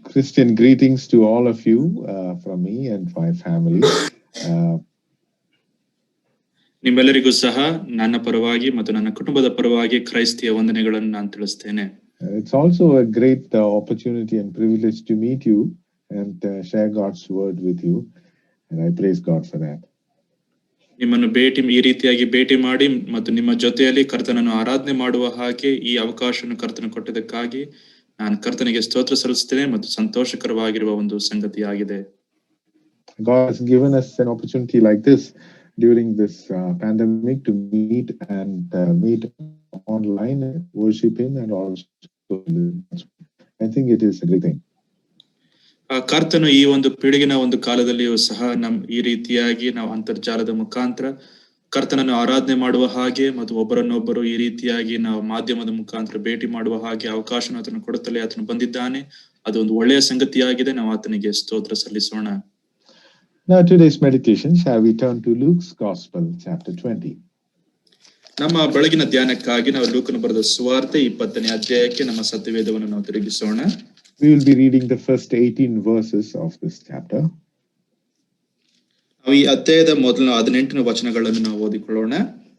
Christian greetings to all of you from me and my family. ನಿಮ್ಮೆಲ್ಲರಿಗೂ ಸಹ ನನ್ನ ಪರವಾಗಿ ಮತ್ತು ನನ್ನ ಕುಟುಂಬದ ಪರವಾಗಿ ಕ್ರೈಸ್ತಿಯ ವಂದನೆಗಳನ್ನು ನಾನು ತಿಳಿಸ್ತೇನೆ. It's also a great opportunity and privilege to meet you and share God's word with you, and I praise God for that. ನಿಮ್ಮನ್ನು ಈ ರೀತಿಯಾಗಿ ಭೇಟಿ ಮಾಡಿ ಮತ್ತು ನಿಮ್ಮ ಜೊತೆಯಲ್ಲಿ ಕರ್ತನನ್ನು ಆರಾಧನೆ ಮಾಡುವ ಹಾಗೆ ಈ ಅವಕಾಶವನ್ನು ಕರ್ತನ ಕೊಟ್ಟಿದ್ದಕ್ಕಾಗಿ ನಾನು ಕರ್ತನಿಗೆ ಸ್ತೋತ್ರ ಸಲ್ಲಿಸುತ್ತೇನೆ ಮತ್ತು ಸಂತೋಷಕರವಾಗಿರುವ ಒಂದು ಸಂಗತಿಯಾಗಿದೆ. God has given us an opportunity like this during this pandemic to meet online, worship Him, and also I think it is a great thing. ಕರ್ತನು ಈ ಒಂದು ಪಿಡುಗಿನ ಒಂದು ಕಾಲದಲ್ಲಿಯೂ ಸಹ ಈ ರೀತಿಯಾಗಿ ನಾವು ಅಂತರ್ಜಾಲದ ಮುಖಾಂತರ ಕರ್ತನನ್ನು ಆರಾಧನೆ ಮಾಡುವ ಹಾಗೆ ಮತ್ತು ಒಬ್ಬರನ್ನೊಬ್ಬರು ಈ ರೀತಿಯಾಗಿ ನಾವು ಮಾಧ್ಯಮದ ಮುಖಾಂತರ ಭೇಟಿ ಮಾಡುವ ಹಾಗೆ ಅವಕಾಶವನ್ನು ಆತನು ಕೊಡುತ್ತಲೇ ಆತನು ಬಂದಿದ್ದಾನೆ. ಅದು ಒಂದು ಒಳ್ಳೆಯ ಸಂಗತಿಯಾಗಿದೆ. ನಾವು ಆತನಿಗೆ ಸ್ತೋತ್ರ ಸಲ್ಲಿಸೋಣ. Now today's meditation, shall we turn to Luke's Gospel, chapter 20. ನಮ್ಮ ಬೆಳಗಿನ ಧ್ಯಾನಕ್ಕಾಗಿ ನಾವು ಲೂಕನ ಬರೆದ ಸುವಾರ್ತೆ 20ನೇ ಅಧ್ಯಾಯಕ್ಕೆ ನಮ್ಮ ಸತ್ಯವೇದವನ್ನು ನಾವು ತಿರುಗಿಸೋಣ. We will be reading the first 18 verses of this chapter. ನಾವು ಈ ಅಧ್ಯಾಯದ ಮೊದಲ 18 ವಚನಗಳನ್ನು ನಾವು ಓದಿಕೊಳ್ಳೋಣ.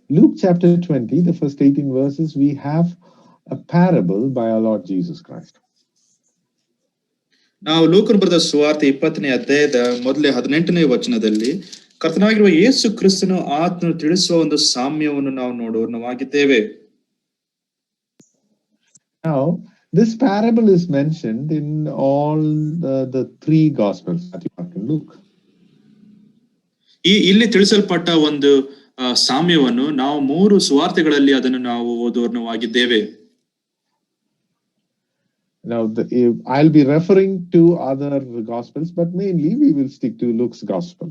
Luke chapter 20, the first 18 verses, we have a parable by our Lord Jesus Christ. ನಾವು ಲೂಕನ ಬರೆದ ಸುವಾರ್ತೆ 20ನೇ ಅಧ್ಯಾಯದ ಮೊದಲ 18ನೇ ವಚನದಲ್ಲಿ ಕರ್ತನಾಗಿರುವ ಯೇಸು ಕ್ರಿಸ್ತನು ಆತನು ತಿಳಿಸುವ ಒಂದು ಸಾಮ್ಯವನ್ನು ನಾವು ನೋಡುವವರಾಗಿದ್ದೇವೆ. Now this parable is mentioned in all the three gospels, Matthew, Mark and Luke. ಇಲ್ಲಿ ತಿಳಿಸಲ್ಪಟ್ಟ ಒಂದು ಸಾಮ್ಯವನ್ನು ನಾವು 3 ಸುವಾರ್ತೆಗಳಲ್ಲಿ ಅದನ್ನು ನಾವು ಓದುವವರಾಗಿದ್ದೇವೆ. Now I'll be referring to other gospels, but mainly we will stick to Luke's gospel.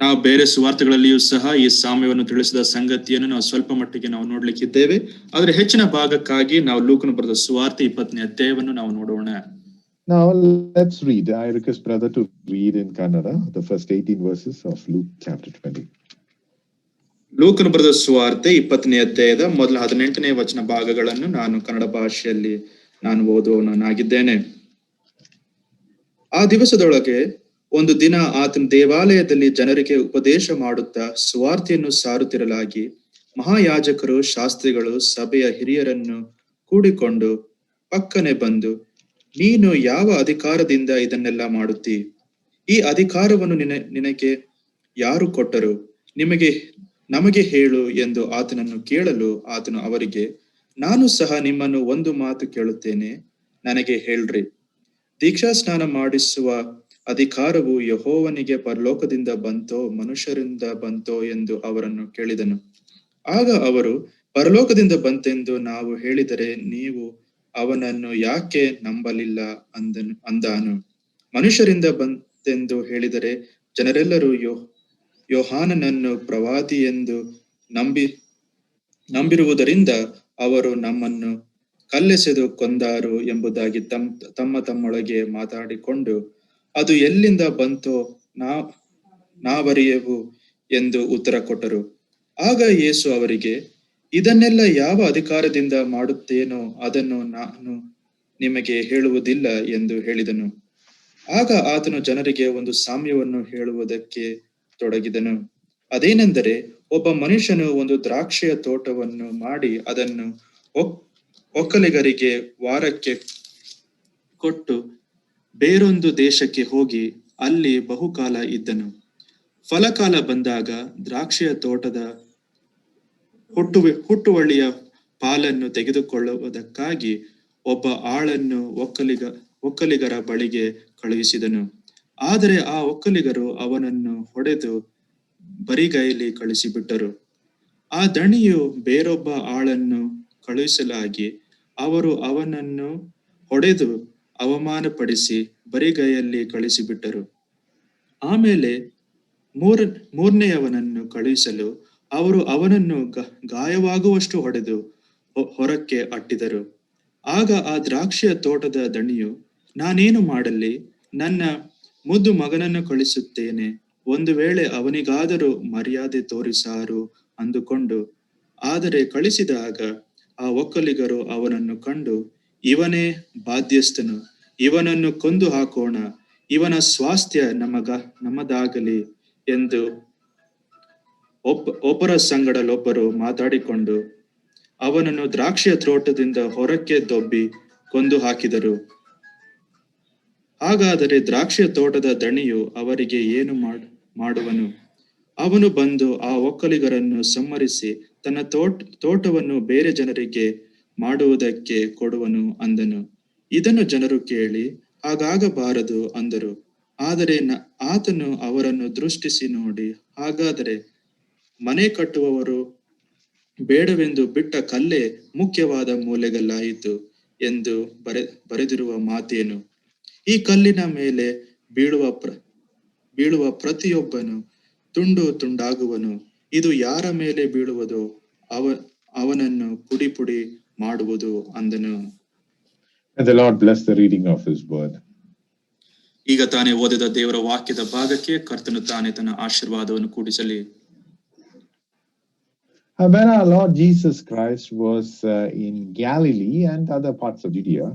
ನಾವು ಬೇರೆ ಸುವಾರ್ತೆಗಳಲ್ಲಿಯೂ ಸಹ ಈ ಸಾಮ್ಯವನ್ನು ತಿಳಿಸಿದ ಸಂಗತಿಯನ್ನು ನಾವು ಸ್ವಲ್ಪ ಮಟ್ಟಿಗೆ ನಾವು ನೋಡ್ಲಿಕ್ಕಿದ್ದೇವೆ. ಆದರೆ ಹೆಚ್ಚಿನ ಭಾಗಕ್ಕಾಗಿ ನಾವು ಲೂಕನ ಬರೆದ ಸುವಾರ್ತೆ 20ನೇ ಅಧ್ಯಾಯವನ್ನು ನಾವು ನೋಡೋಣ. Now let's read. I request brother to read in Kannada the first 18 verses of Luke chapter 20. ಲೂಕನ ಬರೆದ ಸುವಾರ್ತೆ 20ನೇ ಅಧ್ಯಾಯದ ಮೊದಲ 18ನೇ ವಚನ ಭಾಗಗಳನ್ನು ನಾನು ಕನ್ನಡ ಭಾಷೆಯಲ್ಲಿ ನಾನು ಓದುವವನಾಗಿದ್ದೇನೆ. ಆ ದಿವಸದೊಳಗೆ ಒಂದು ದಿನ ಆತನ ದೇವಾಲಯದಲ್ಲಿ ಜನರಿಗೆ ಉಪದೇಶ ಮಾಡುತ್ತಾ ಸುವಾರ್ತೆಯನ್ನು ಸಾರುತ್ತಿರಲಾಗಿ ಮಹಾಯಾಜಕರು, ಶಾಸ್ತ್ರಿಗಳು ಸಭೆಯ ಹಿರಿಯರನ್ನು ಕೂಡಿಕೊಂಡು ಪಕ್ಕನೆ ಬಂದು, ನೀನು ಯಾವ ಅಧಿಕಾರದಿಂದ ಇದನ್ನೆಲ್ಲ ಮಾಡುತ್ತಿ? ಈ ಅಧಿಕಾರವನ್ನು ನಿನಗೆ ಯಾರು ಕೊಟ್ಟರು? ನಮಗೆ ಹೇಳು ಎಂದು ಆತನನ್ನು ಕೇಳಲು ಆತನು ಅವರಿಗೆ, ನಾನು ಸಹ ನಿಮ್ಮನ್ನು ಒಂದು ಮಾತು ಕೇಳುತ್ತೇನೆ, ನನಗೆ ಹೇಳ್ರಿ. ದೀಕ್ಷಾ ಸ್ನಾನ ಮಾಡಿಸುವ ಅಧಿಕಾರವು ಯೆಹೋವನಿಗೆ ಪರಲೋಕದಿಂದ ಬಂತೋ ಮನುಷ್ಯರಿಂದ ಬಂತೋ ಎಂದು ಅವರನ್ನು ಕೇಳಿದನು. ಆಗ ಅವರು, ಪರಲೋಕದಿಂದ ಬಂತೆಂದು ನಾವು ಹೇಳಿದರೆ ನೀವು ಅವನನ್ನು ಯಾಕೆ ನಂಬಲಿಲ್ಲ ಅಂದಾನು. ಮನುಷ್ಯರಿಂದ ಬಂತೆಂದು ಹೇಳಿದರೆ ಜನರೆಲ್ಲರೂ ಯೋಹಾನನನ್ನು ಪ್ರವಾದಿ ಎಂದು ನಂಬಿರುವುದರಿಂದ ಅವರು ನಮ್ಮನ್ನು ಕಲ್ಲೆಸೆದು ಕೊಂದಾರು ಎಂಬುದಾಗಿ ತಮ್ಮೊಳಗೆ ಮಾತಾಡಿಕೊಂಡು, ಅದು ಎಲ್ಲಿಂದ ಬಂತೋ ನಾವರಿಯೆವು ಎಂದು ಉತ್ತರ ಕೊಟ್ಟರು. ಆಗ ಯೇಸು ಅವರಿಗೆ, ಇದನ್ನೆಲ್ಲ ಯಾವ ಅಧಿಕಾರದಿಂದ ಮಾಡುತ್ತೇನೋ ಅದನ್ನು ನಾನು ನಿಮಗೆ ಹೇಳುವುದಿಲ್ಲ ಎಂದು ಹೇಳಿದನು. ಆಗ ಆತನು ಜನರಿಗೆ ಒಂದು ಸಾಮ್ಯವನ್ನು ಹೇಳುವುದಕ್ಕೆ ತೊಡಗಿದನು. ಅದೇನೆಂದರೆ, ಒಬ್ಬ ಮನುಷ್ಯನು ಒಂದು ದ್ರಾಕ್ಷಿಯ ತೋಟವನ್ನು ಮಾಡಿ ಅದನ್ನು ಒಕ್ಕಲಿಗರಿಗೆ ವಾರಕ್ಕೆ ಕೊಟ್ಟು ಬೇರೊಂದು ದೇಶಕ್ಕೆ ಹೋಗಿ ಅಲ್ಲಿ ಬಹುಕಾಲ ಇದ್ದನು. ಫಲಕಾಲ ಬಂದಾಗ ದ್ರಾಕ್ಷಿಯ ತೋಟದ ಹುಟ್ಟುವಳಿಯ ಪಾಲನ್ನು ತೆಗೆದುಕೊಳ್ಳುವುದಕ್ಕಾಗಿ ಒಬ್ಬ ಆಳನ್ನು ಒಕ್ಕಲಿಗರ ಬಳಿಗೆ ಕಳುಹಿಸಿದನು. ಆದರೆ ಆ ಒಕ್ಕಲಿಗರು ಅವನನ್ನು ಹೊಡೆದು ಬರಿಗೈಲಿ ಕಳಿಸಿಬಿಟ್ಟರು. ಆ ದಣಿಯು ಬೇರೊಬ್ಬ ಆಳನ್ನು ಕಳುಹಿಸಲಾಗಿ ಅವರು ಅವನನ್ನು ಹೊಡೆದು ಅವಮಾನಪಡಿಸಿ ಬರಿಗೈಯಲ್ಲಿ ಕಳಿಸಿಬಿಟ್ಟರು. ಆಮೇಲೆ ಮೂರನೆಯವನನ್ನು ಕಳುಹಿಸಲು ಅವರು ಅವನನ್ನು ಗಾಯವಾಗುವಷ್ಟು ಹೊಡೆದು ಹೊರಕ್ಕೆ ಅಟ್ಟಿದರು. ಆಗ ಆ ದ್ರಾಕ್ಷಿಯ ತೋಟದ ದಣಿಯು, ನಾನೇನು ಮಾಡಲಿ? ನನ್ನ ಮುದ್ದು ಮಗನನ್ನು ಕಳಿಸುತ್ತೇನೆ, ಒಂದು ವೇಳೆ ಅವನಿಗಾದರೂ ಮರ್ಯಾದೆ ತೋರಿಸಾರು ಅಂದುಕೊಂಡು. ಆದರೆ ಕಳಿಸಿದಾಗ ಆ ಒಕ್ಕಲಿಗರು ಅವನನ್ನು ಕಂಡು, ಇವನೇ ಬಾಧ್ಯಸ್ಥನು, ಇವನನ್ನು ಕೊಂದು ಹಾಕೋಣ, ಇವನ ಸ್ವಾಸ್ಥ್ಯ ನಮ್ಮದಾಗಲಿ ಎಂದು ಒಬ್ಬರ ಸಂಗಡಲೊಬ್ಬರು ಮಾತಾಡಿಕೊಂಡು ಅವನನ್ನು ದ್ರಾಕ್ಷಿಯ ತೋಟದಿಂದ ಹೊರಕ್ಕೆ ದೊಬ್ಬಿ ಕೊಂದು ಹಾಕಿದರು. ಹಾಗಾದರೆ ದ್ರಾಕ್ಷಿಯ ತೋಟದ ದಣಿಯು ಅವರಿಗೆ ಏನು ಮಾಡುವನು? ಅವನು ಬಂದು ಆ ಒಕ್ಕಲಿಗರನ್ನು ಸಂಹರಿಸಿ ತನ್ನ ತೋಟವನ್ನು ಬೇರೆ ಜನರಿಗೆ ಮಾಡುವುದಕ್ಕೆ ಕೊಡುವನು ಅಂದನು. ಇದನ್ನು ಜನರು ಕೇಳಿ ಹಾಗಾಗಬಾರದು ಅಂದರು. ಆದರೆ ಆತನು ಅವರನ್ನು ದೃಷ್ಟಿಸಿ ನೋಡಿ, ಹಾಗಾದರೆ ಮನೆ ಕಟ್ಟುವವರು ಬೇಡವೆಂದು ಬಿಟ್ಟ ಕಲ್ಲೇ ಮುಖ್ಯವಾದ ಮೂಲೆಗಲ್ಲಾಯಿತು ಎಂದು ಬರೆದಿರುವ ಮಾತೇನು? ಈ ಕಲ್ಲಿನ ಮೇಲೆ ಬೀಳುವ ಪ್ರತಿಯೊಬ್ಬನು ತುಂಡು ತುಂಡಾಗುವನು. ಇದು ಯಾರ ಮೇಲೆ ಬೀಳುವುದೋ ಅವನನ್ನು ಪುಡಿ ಪುಡಿ ಮಾಡುವುದು ಅಂದನು. And the Lord bless the reading of His word. ಈಗ ತಾನೇ ಓದಿದ ದೇವರ ವಾಕ್ಯದ ಭಾಗಕ್ಕೆ ಕರ್ತನು ತಾನೇ ತನ್ನ ಆಶೀರ್ವಾದವನ್ನು ಕೂಡಿಸಲಿ. When our Lord Jesus Christ was in Galilee and other parts of Judea,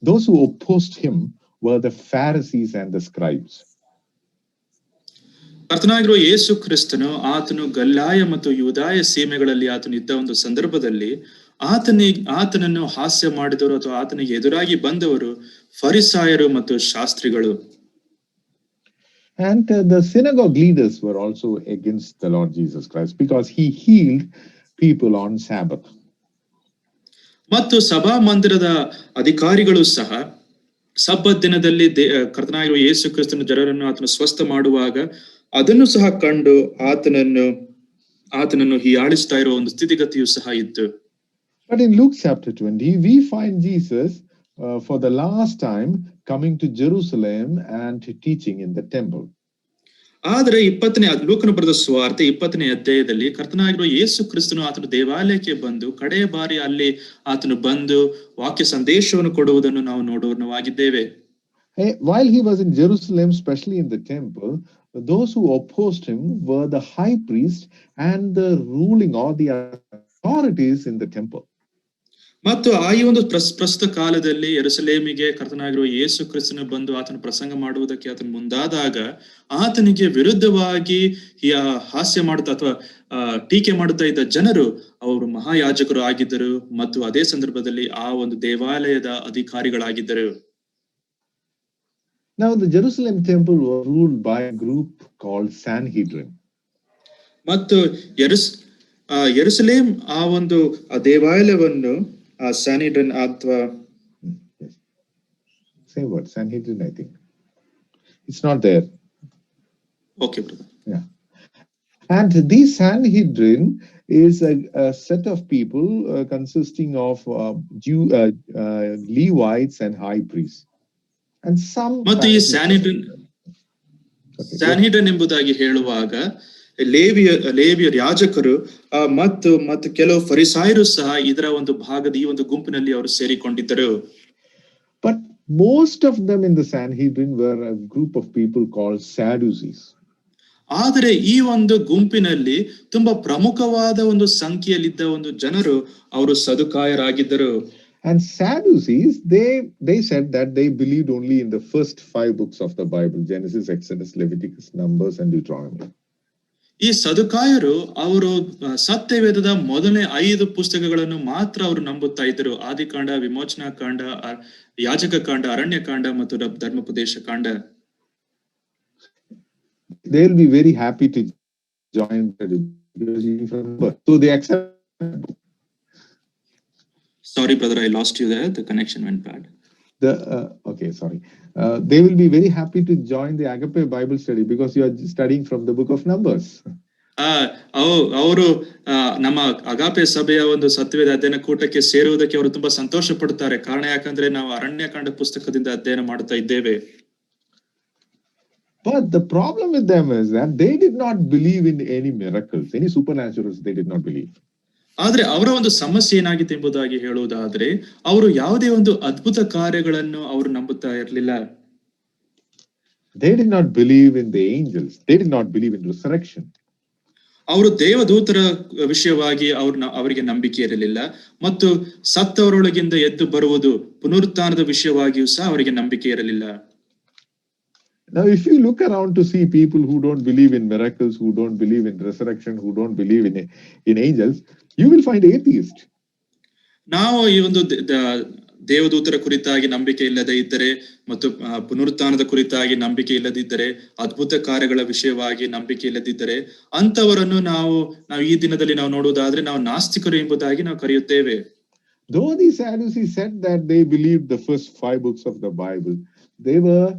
those who opposed him were the Pharisees and the scribes. ಕರ್ತನಾಗಿರುವ ಯೇಸು ಕ್ರಿಸ್ತನು ಆತನು ಗಲಿಲಾಯ ಮತ್ತು ಯೂದಾಯ ಸೀಮೆಗಳಲ್ಲಿ ಆತನು ಇದ್ದ ಒಂದು ಸಂದರ್ಭದಲ್ಲಿ ಆತನನ್ನು ಹಾಸ್ಯ ಮಾಡಿದವರು ಅಥವಾ ಆತನಿಗೆ ಎದುರಾಗಿ ಬಂದವರು ಫರಿಸಾಯರು ಮತ್ತು ಶಾಸ್ತ್ರಿಗಳು. And the synagogue leaders were also against the Lord Jesus Christ because he healed people on Sabbath. ಮತ್ತು ಸಭಾ ಮಂದಿರದ ಅಧಿಕಾರಿಗಳು ಸಹ ಸಬ್ಬತ್ ದಿನದಲ್ಲಿ ಕರ್ತನಾಗಿರುವ ಯೇಸು ಕ್ರಿಸ್ತನ ಜನರನ್ನು ಆತನು ಸ್ವಸ್ಥ ಮಾಡುವಾಗ ಅದನ್ನು ಸಹ ಕಂಡು ಆತನನ್ನು ಹೀಯಾಳಿಸ್ತಾ ಇರುವ ಒಂದು ಸ್ಥಿತಿಗತಿಯು ಸಹ ಇತ್ತು. But in Luke chapter 20, we find Jesus for the last time coming to Jerusalem and teaching in the temple. ಆದರೆ ಲೂಕನು ಬರೆದ ಸುವಾರ್ತೆ 20ನೇ ಅಧ್ಯಾಯದಲ್ಲಿ ಕರ್ತನಾಗಿರುವ ಯೇಸು ಕ್ರಿಸ್ತನು ಆತನು ದೇವಾಲಯಕ್ಕೆ ಬಂದು ಕಡೆಯ ಬಾರಿ ಅಲ್ಲಿ ಆತನು ಬಂದು ವಾಕ್ಯ ಸಂದೇಶವನ್ನು ಕೊಡುವುದನ್ನು ನಾವು ನೋಡುವವರಾಗಿದ್ದೇವೆ. While he was in Jerusalem, especially in the temple, those who opposed him were the high priest and the ruling or the authorities in the temple. ಮತ್ತು ಈ ಒಂದು ಪ್ರಸ್ತುತ ಕಾಲದಲ್ಲಿ ಯೆರೂಸಲೇಮಿಗೆ ಕರ್ತನಾಗಿರುವ ಯೇಸು ಕ್ರಿಸ್ತನು ಬಂದು ಆತನ ಪ್ರಸಂಗ ಮಾಡುವುದಕ್ಕೆ ಆತನು ಮುಂದಾದಾಗ ಆತನಿಗೆ ವಿರುದ್ಧವಾಗಿ ಹಾಸ್ಯ ಮಾಡುತ್ತಾ ಅಥವಾ ಟೀಕೆ ಮಾಡುತ್ತಾ ಇದ್ದ ಜನರು ಅವರು ಮಹಾಯಾಜಕರು ಆಗಿದ್ದರು ಮತ್ತು ಅದೇ ಸಂದರ್ಭದಲ್ಲಿ ಆ ಒಂದು ದೇವಾಲಯದ ಅಧಿಕಾರಿಗಳಾಗಿದ್ದರು. Now the Jerusalem temple was ruled by a group called Sanhedrin. ಮತ್ತು ಯೆರೂಸಲೇಮ್ ಆ ಒಂದು ದೇವಾಲಯವನ್ನು Sanhedrin ಅಥವಾ same word, Sanhedrin, I think. It's not there. Okay, brother. Yeah. And this Sanhedrin is a set of people consisting of Levites and high priests. And some ಮತ್ತು ಈ Sanhedrin ಎಂಬುದಾಗಿ ಹೇಳುವಾಗ ಲೇವಿಯ ಯಾಜಕರು ಮತ್ತು ಕೆಲವು ಫರಿಸಾಯರು ಸಹ ಇದರ ಒಂದು ಭಾಗದ ಈ ಒಂದು ಗುಂಪಿನಲ್ಲಿ ಅವರು ಸೇರಿಕೊಂಡಿದ್ದರು. But most of them in the Sanhedrin were a group of people called Sadducees. ಆದರೆ ಈ ಒಂದು ಗುಂಪಿನಲ್ಲಿ ತುಂಬಾ ಪ್ರಮುಖವಾದ ಒಂದು ಸಂಖ್ಯೆಯಲ್ಲಿದ್ದ ಒಂದು ಜನರು ಅವರು ಸದುಕಾಯರಾಗಿದ್ದರು. And Sadducees, they said that they believed only in the first 5 books of the Bible, Genesis, Exodus, Leviticus, Numbers and Deuteronomy. ಈ ಸದುಕಾಯರು ಅವರು ಸತ್ಯವೇದದ ಮೊದಲನೇ 5 ಪುಸ್ತಕಗಳನ್ನು ಮಾತ್ರ ಅವರು ನಂಬುತ್ತಾ ಇದ್ದರು. ಆದಿಕಾಂಡ, ವಿಮೋಚನಾ ಕಾಂಡ, ಯಾಜಕ ಕಾಂಡ, ಅರಣ್ಯ ಕಾಂಡ ಮತ್ತು ಧರ್ಮೋಪದೇಶ ಕಾಂಡ. They will be very happy to join so they accept. Sorry brother, I lost you there. The connection went bad. Okay, sorry. They will be very happy to join the Agape Bible study because you are studying from the book of Numbers. ಅವರು ನಮ್ಮ ಅಗಾಪೆ ಸಭೆಯ ಒಂದು ಸತ್ಯವೇದ ಅಧ್ಯಯನ ಕೂಟಕ್ಕೆ ಸೇರುವುದಕ್ಕೆ ಅವರು ತುಂಬಾ ಸಂತೋಷ ಪಡುತ್ತಾರೆ. ಕಾರಣ ಯಾಕಂದ್ರೆ ನಾವು ಅರಣ್ಯಕಾಂಡ ಪುಸ್ತಕದಿಂದ ಅಧ್ಯಯನ ಮಾಡುತ್ತಾ ಇದ್ದೇವೆ. But the problem with them is that they did not believe in any miracles, any supernaturals. They did not believe. ಆದ್ರೆ ಅವರ ಒಂದು ಸಮಸ್ಯೆ ಏನಾಗಿತ್ತು ಎಂಬುದಾಗಿ ಹೇಳುವುದಾದ್ರೆ ಅವರು ಯಾವುದೇ ಒಂದು ಅದ್ಭುತ ಕಾರ್ಯಗಳನ್ನು ಅವರು ನಂಬುತ್ತಾ ಇರಲಿಲ್ಲ. They did not believe in the angels. They did not believe in resurrection. ಅವರು ದೇವದೂತರ ವಿಷಯವಾಗಿ ಅವರಿಗೆ ನಂಬಿಕೆ ಇರಲಿಲ್ಲ, ಮತ್ತು ಸತ್ತವರೊಳಗಿಂದ ಎದ್ದು ಬರುವುದು ಪುನರುತ್ಥಾನದ ವಿಷಯವಾಗಿಯೂ ಸಹ ಅವರಿಗೆ ನಂಬಿಕೆ ಇರಲಿಲ್ಲ. Now, if you look around to see people who don't believe in miracles, who don't believe in resurrection, who don't believe in angels, you will find atheists. ನಾವು ಈ ಒಂದು ದೇವದೂತರ ಕುರಿತಾಗಿ ನಂಬಿಕೆ ಇಲ್ಲದೆ ಇದ್ದರೆ, ಮತ್ತು ಪುನರುತ್ಥಾನದ ಕುರಿತಾಗಿ ನಂಬಿಕೆ ಇಲ್ಲದಿದ್ದರೆ, ಅದ್ಭುತ ಕಾರ್ಯಗಳ ವಿಷಯವಾಗಿ ನಂಬಿಕೆ ಇಲ್ಲದಿದ್ದರೆ, ಅಂತವರನ್ನು ನಾವು ಈ ದಿನದಲ್ಲಿ ನಾವು ನೋಡುವುದಾದ್ರೆ ನಾವು ನಾಸ್ತಿಕರು ಎಂಬುದಾಗಿ ನಾವು ಕರೆಯುತ್ತೇವೆ. Though the Sadducees said that they believed the first 5 books of the Bible, they were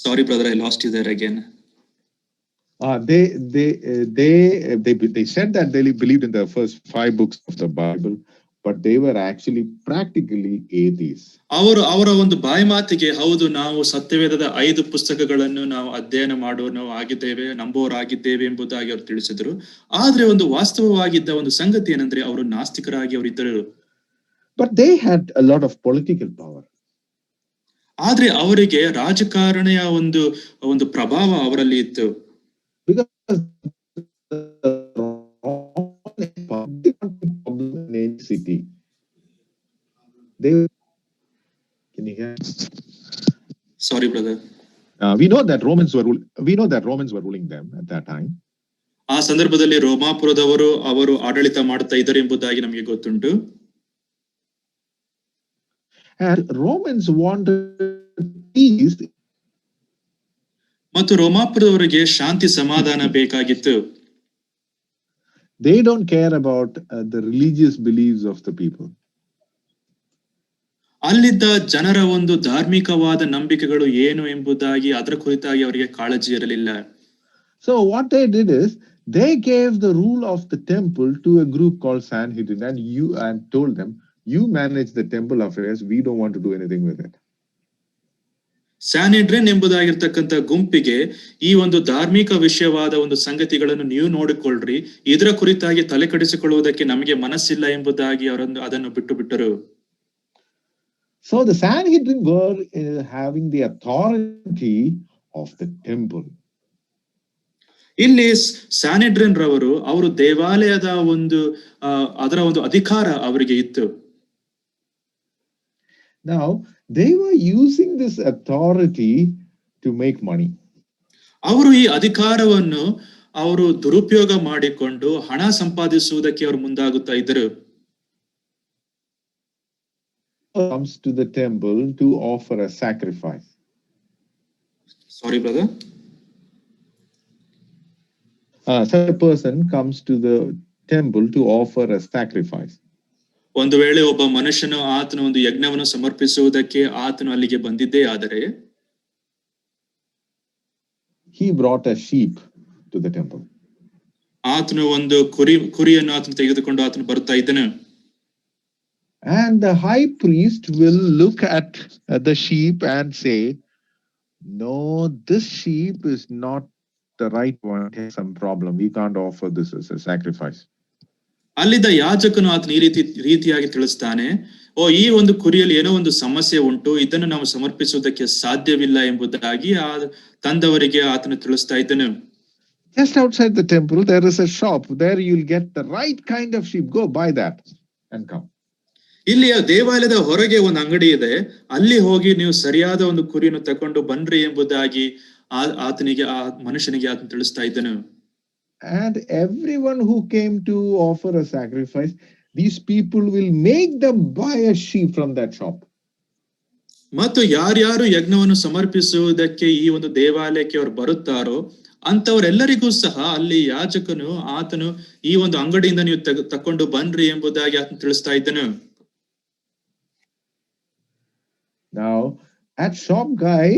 Sorry, brother, I lost you there again. They said that they believed in the first 5 books of the Bible, but they were actually practically atheists. ಅವರ ಒಂದು ಬಾಯಿ ಮಾತಿಗೆ ಹೌದು, ನಾವು ಸತ್ಯವೇದದ 5 ಪುಸ್ತಕಗಳನ್ನು ನಾವು ಅಧ್ಯಯನ ಮಾಡುವನು ಆಗಿದ್ದೇವೆ, ನಂಬುವರಾಗಿದ್ದೇವೆ ಎಂಬುದಾಗಿ ಅವರು ತಿಳಿಸಿದರು. ಆದ್ರೆ ಒಂದು ವಾಸ್ತವವಾಗಿದ್ದ ಒಂದು ಸಂಗತಿ ಏನಂದ್ರೆ ಅವರು ನಾಸ್ತಿಕರಾಗಿ ಅವರಿದ್ದರು. But they had a lot of political power. ಆದ್ರೆ ಅವರಿಗೆ ರಾಜಕಾರಣಿಯ ಒಂದು ಪ್ರಭಾವ ಅವರಲ್ಲಿ ಇತ್ತು. Because city. Can you hear? Sorry, brother. We know that Romans were ruling them at that time. ಆ ಸಂದರ್ಭದಲ್ಲಿ ರೋಮಾಪುರದವರು ಅವರು ಆಡಳಿತ ಮಾಡುತ್ತಾ ಇದ್ದರು ಎಂಬುದಾಗಿ ನಮಗೆ ಗೊತ್ತುಂಟು. And Romans wanted peace. ಮತ್ತು ರೋಮಾಪುರದವರಿಗೆ ಶಾಂತಿ ಸಮಾಧಾನ ಬೇಕಾಗಿತ್ತು. They don't care about the religious beliefs of the people. ಅಲ್ಲಿದ್ದ ಜನರ ಒಂದು ಧಾರ್ಮಿಕವಾದ ನಂಬಿಕೆಗಳು ಏನು ಎಂಬುದಾಗಿ ಅದರ ಕುರಿತಾಗಿ ಅವರಿಗೆ ಕಾಳಜಿ ಇರಲಿಲ್ಲ. So what they did is they gave the rule of the temple to a group called Sanhedrin, and told them, you manage the temple affairs, we don't want to do anything with it. ಸ್ಯಾನೆಡ್ರಿನ್ ಎಂಬುದಾಗಿರ್ತಕ್ಕಂಥ ಗುಂಪಿಗೆ ಈ ಒಂದು ಧಾರ್ಮಿಕ ವಿಷಯವಾದ ಒಂದು ಸಂಗತಿಗಳನ್ನು ನೀವು ನೋಡಿಕೊಳ್ಳ್ರಿ, ಇದರ ಕುರಿತಾಗಿ ತಲೆ ಕೆಡಿಸಿಕೊಳ್ಳುವುದಕ್ಕೆ ನಮಗೆ ಮನಸ್ಸಿಲ್ಲ ಎಂಬುದಾಗಿ ಅದನ್ನು ಬಿಟ್ಟರು. So the Sanhedrin were having the authority of the temple. ಇಲ್ಲಿ ಸ್ಯಾನೆಡ್ರಿನ್ ರವರು ಅವರು ದೇವಾಲಯದ ಅದರ ಒಂದು ಅಧಿಕಾರ ಅವರಿಗೆ ಇತ್ತು. Now they were using this authority to make money. ಅವರು ಈ ಅಧಿಕಾರವನ್ನು ಅವರು ದುರುಪಯೋಗ ಮಾಡಿಕೊಂಡು ಹಣ ಸಂಪಾದಿಸುವುದಕ್ಕೆ ಅವರು ಮುಂದಾಗುತ್ತಾ ಇದ್ದರು. Comes to the temple to offer a sacrifice. Sorry, brother. Such a person comes to the temple to offer a sacrifice. ಒಂದು ವೇಳೆ ಒಬ್ಬ ಮನುಷ್ಯನು ಆತನ ಒಂದು ಯಜ್ಞವನ್ನು ಸಮರ್ಪಿಸುವುದಕ್ಕೆ ಆತನು ಅಲ್ಲಿಗೆ ಬಂದಿದ್ದೇ ಆದರೆ he brought a sheep to the temple. ಆತನು ಒಂದು ಕುರಿಯನ್ನು ಆತನು ತೆಗೆದುಕೊಂಡು ಆತನು ಬರುತ್ತಾ ಇದ್ದನು. And the high priest will look at the sheep and say, no, this sheep is not the right one, it has some problem, we can't offer this as a sacrifice. ಅಲ್ಲಿದ್ದ ಯಾಜಕನು ಆತನ ಈ ರೀತಿಯಾಗಿ ತಿಳಿಸ್ತಾನೆ, ಈ ಒಂದು ಕುರಿಯಲ್ಲಿ ಏನೋ ಒಂದು ಸಮಸ್ಯೆ ಉಂಟು, ಇದನ್ನು ನಾವು ಸಮರ್ಪಿಸುವುದಕ್ಕೆ ಸಾಧ್ಯವಿಲ್ಲ ಎಂಬುದಾಗಿ ತಂದವರಿಗೆ ಆತನು ತಿಳಿಸ್ತಾ ಇದ್ದನು. Just outside the temple there is a shop, there you'll get the right kind of sheep, go buy that and come. ಇಲ್ಲಿ ದೇವಾಲಯದ ಹೊರಗೆ ಒಂದು ಅಂಗಡಿ ಇದೆ, ಅಲ್ಲಿ ಹೋಗಿ ನೀವು ಸರಿಯಾದ ಒಂದು ಕುರಿಯನ್ನು ತಕೊಂಡು ಬನ್ರಿ ಎಂಬುದಾಗಿ ಆತನಿಗೆ ಆ ಮನುಷ್ಯನಿಗೆ ಆತನು ತಿಳಿಸ್ತಾ ಇದ್ದನು. And everyone who came to offer a sacrifice, these people will make them buy a sheep from that shop. ಮತ್ತು ಯಾರ್ಯಾರು ಯಜ್ಞವನ್ನು ಸಮರ್ಪಿಸುವುದಕ್ಕೆ ಈ ಒಂದು ದೇವಾಲಯಕ್ಕೆ ಅವರು ಬರುತ್ತಾರೋ ಅಂತವರೆಲ್ಲರಿಗೂ ಸಹ ಅಲ್ಲಿ ಯಾಜಕನು ಆತನು ಈ ಒಂದು ಅಂಗಡಿಯಿಂದ ನೀವು ತಕೊಂಡು ಬನ್ರಿ ಎಂಬುದಾಗಿ ಆತನು ತಿಳಿಸ್ತಾ ಇದ್ದನು. Now that shop guy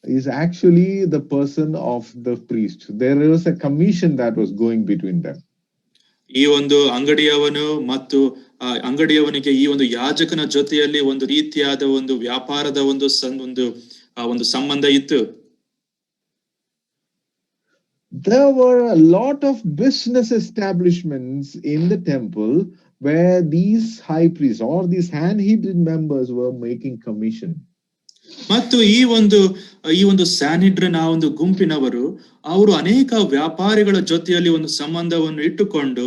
is actually the person of the priest. There was a commission that was going between them. ಈ ಒಂದು ಅಂಗಡಿಯವನು ಮತ್ತು ಅಂಗಡಿಯವನಿಗೆ ಈ ಒಂದು ಯಾಜಕನ ಜೊತೆಯಲ್ಲಿ ಒಂದು ರೀತಿಯಾದ ಒಂದು ವ್ಯಾಪಾರದ ಒಂದು ಸಂಬಂಧ ಇತ್ತು. There were a lot of business establishments in the temple where these high priests or these Sanhedrin members were making commission. ಮತ್ತು ಈ ಒಂದು ಸ್ಯಾನಿಡ್ರನ್ ಆ ಒಂದು ಗುಂಪಿನವರು ಅವರು ಅನೇಕ ವ್ಯಾಪಾರಿಗಳ ಜೊತೆಯಲ್ಲಿ ಒಂದು ಸಂಬಂಧವನ್ನು ಇಟ್ಟುಕೊಂಡು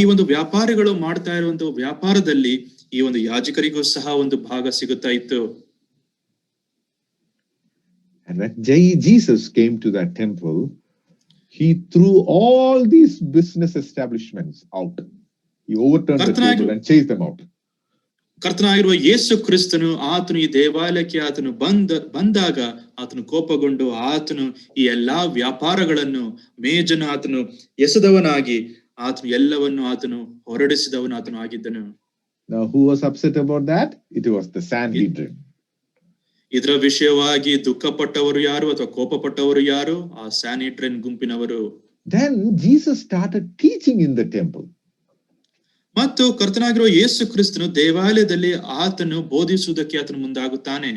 ಈ ಒಂದು ವ್ಯಾಪಾರಿಗಳು ಮಾಡ್ತಾ ಇರುವಂತಹ ವ್ಯಾಪಾರದಲ್ಲಿ ಈ ಒಂದು ಯಾಜಕರಿಗೂ ಸಹ ಒಂದು ಭಾಗ ಸಿಗುತ್ತಾ ಇತ್ತು. And when Jesus came to that temple, he threw all these business establishments out. He overturned the table and chased them out. ಕರ್ತನಾಗಿರುವ ಯೇಸು ಕ್ರಿಸ್ತನು ಆತನು ಈ ದೇವಾಲಯಕ್ಕೆ ಆತನು ಬಂದಾಗ ಆತನು ಕೋಪಗೊಂಡು ಆತನು ಈ ಎಲ್ಲಾ ವ್ಯಾಪಾರಗಳನ್ನು ಮೇಜನ್ನು ಆತನು ಎಸೆದವನಾಗಿ ಆತನು ಎಲ್ಲವನ್ನು ಆತನು ಹೊರಡಿಸಿದವನು ಆತನು ಆಗಿದ್ದನು. Now who was upset about that? It was the Sanhedrin. ಇದರ ವಿಷಯವಾಗಿ ದುಃಖಪಟ್ಟವರು ಯಾರು ಅಥವಾ ಕೋಪಪಟ್ಟವರು ಯಾರು? ಆ ಸ್ಯಾನಿಡ್ರಿನ್ ಗುಂಪಿನವರು. Then Jesus started teaching in the temple. ಮತ್ತು ಕರ್ತನಾಗಿರುವ ಯೇಸು ಕ್ರಿಸ್ತನು ದೇವಾಲಯದಲ್ಲಿ ಆತನು ಬೋಧಿಸುವುದಕ್ಕೆ ಆತನು ಮುಂದಾಗುತ್ತಾನೆ.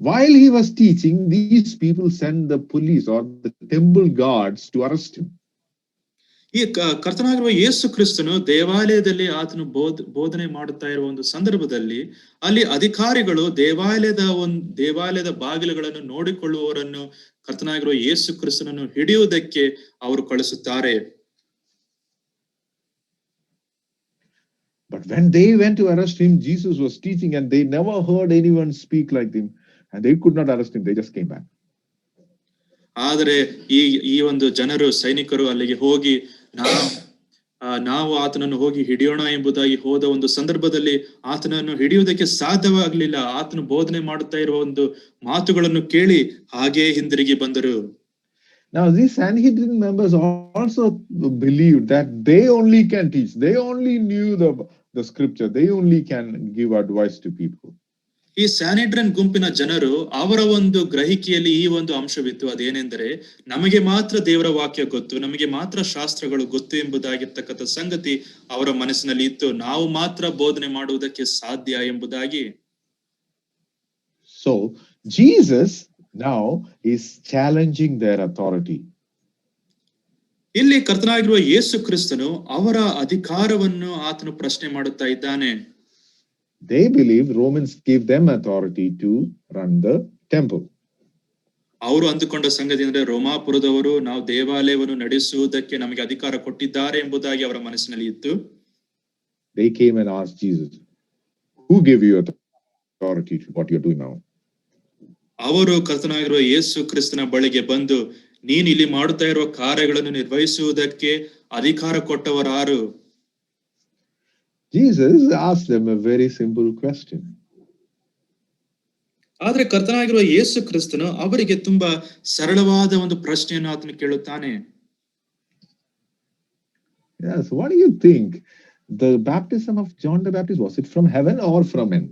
While he was teaching, these people sent the police or the temple guards to arrest him. ಈ ಕರ್ತನಾಗಿರುವ ಯೇಸು ಕ್ರಿಸ್ತನು ದೇವಾಲಯದಲ್ಲಿ ಆತನು ಬೋಧನೆ ಮಾಡುತ್ತಾ ಇರುವ ಒಂದು ಸಂದರ್ಭದಲ್ಲಿ ಅಲ್ಲಿ ಅಧಿಕಾರಿಗಳು ದೇವಾಲಯದ ಬಾಗಿಲುಗಳನ್ನು ನೋಡಿಕೊಳ್ಳುವವರನ್ನು ಕರ್ತನಾಗಿರುವ ಯೇಸು ಕ್ರಿಸ್ತನನ್ನು ಹಿಡಿಯುವುದಕ್ಕೆ ಅವರು ಕಳಿಸುತ್ತಾರೆ. But when they went to arrest him, Jesus was teaching and they never heard anyone speak like him and they could not arrest him. They just came back. ಆದರೆ ಈ ಒಂದು ಜನರು ಸೈನಿಕರು ಅಲ್ಲಿಗೆ ಹೋಗಿ ನಾವು ಆತನನ್ನು ಹೋಗಿ ಹಿಡಿಯೋಣ ಎಂಬುದಾಗಿ ಹೋದ ಒಂದು ಸಂದರ್ಭದಲ್ಲಿ ಆತನನ್ನು ಹಿಡಿಯುವುದಕ್ಕೆ ಸಾಧ್ಯವಾಗಲಿಲ್ಲ. ಆತನು ಬೋಧನೆ ಮಾಡುತ್ತಾ ಇರುವ ಒಂದು ಮಾತುಗಳನ್ನು ಕೇಳಿ ಹಾಗೇ ಹಿಂದಿರುಗಿ ಬಂದರು. Now these Sanhedrin members also believed that they only can teach. They only knew the scripture. They only can give advice to people. ಈ ಸ್ಯಾನಿಡ್ರನ್ ಗುಂಪಿನ ಜನರು ಅವರ ಒಂದು ಗ್ರಹಿಕೆಯಲ್ಲಿ ಈ ಒಂದು ಅಂಶವಿತ್ತು. ಅದೇನೆಂದರೆ ನಮಗೆ ಮಾತ್ರ ದೇವರ ವಾಕ್ಯ ಗೊತ್ತು, ನಮಗೆ ಮಾತ್ರ ಶಾಸ್ತ್ರಗಳು ಗೊತ್ತು ಎಂಬುದಾಗಿರ್ತಕ್ಕಂಥ ಸಂಗತಿ ಅವರ ಮನಸ್ಸಿನಲ್ಲಿ ಇತ್ತು. ನಾವು ಮಾತ್ರ ಬೋಧನೆ ಮಾಡುವುದಕ್ಕೆ ಸಾಧ್ಯ ಎಂಬುದಾಗಿ. So Jesus now is challenging their authority. ಇಲ್ಲಿ ಕರ್ತನಾಗಿರುವ ಯೇಸು ಕ್ರಿಸ್ತನು ಅವರ ಅಧಿಕಾರವನ್ನು ಆತನು ಪ್ರಶ್ನೆ ಮಾಡುತ್ತಾ ಇದ್ದಾನೆ. They believe Romans gave them authority to run the temple. ಅವರು ಅಂದುಕೊಂಡ ಸಂಗತಿ ಅಂದ್ರೆ ರೋಮಾಪುರದವರು ನಾವು ದೇವಾಲಯವನ್ನು ನಡೆಸುವುದಕ್ಕೆ ನಮಗೆ ಅಧಿಕಾರ ಕೊಟ್ಟಿದ್ದಾರೆ ಎಂಬುದಾಗಿ ಅವರ ಮನಸ್ಸಿನಲ್ಲಿ ಇತ್ತು. They came and asked Jesus, who gave you authority to what you're doing now? ಅವರು ಕರ್ತನಾಗಿರುವ ಯೇಸು ಕ್ರಿಸ್ತನ ಬಳಿಗೆ ಬಂದು ನೀನು ಇಲ್ಲಿ ಮಾಡುತ್ತಾ ಇರುವ ಕಾರ್ಯಗಳನ್ನು ನಿರ್ವಹಿಸುವುದಕ್ಕೆ ಅಧಿಕಾರ ಕೊಟ್ಟವರಾರು? Jesus asked them a very simple question. ಆದ್ರೆ ಕರ್ತನಾಗಿರುವ ಯೇಸು ಕ್ರಿಸ್ತನು ಅವರಿಗೆ ತುಂಬಾ ಸರಳವಾದ ಒಂದು ಪ್ರಶ್ನೆಯನ್ನು ಆತನು ಕೇಳುತ್ತಾನೆ. Yes, what do you think? The baptism of John the Baptist, was it from heaven or from men?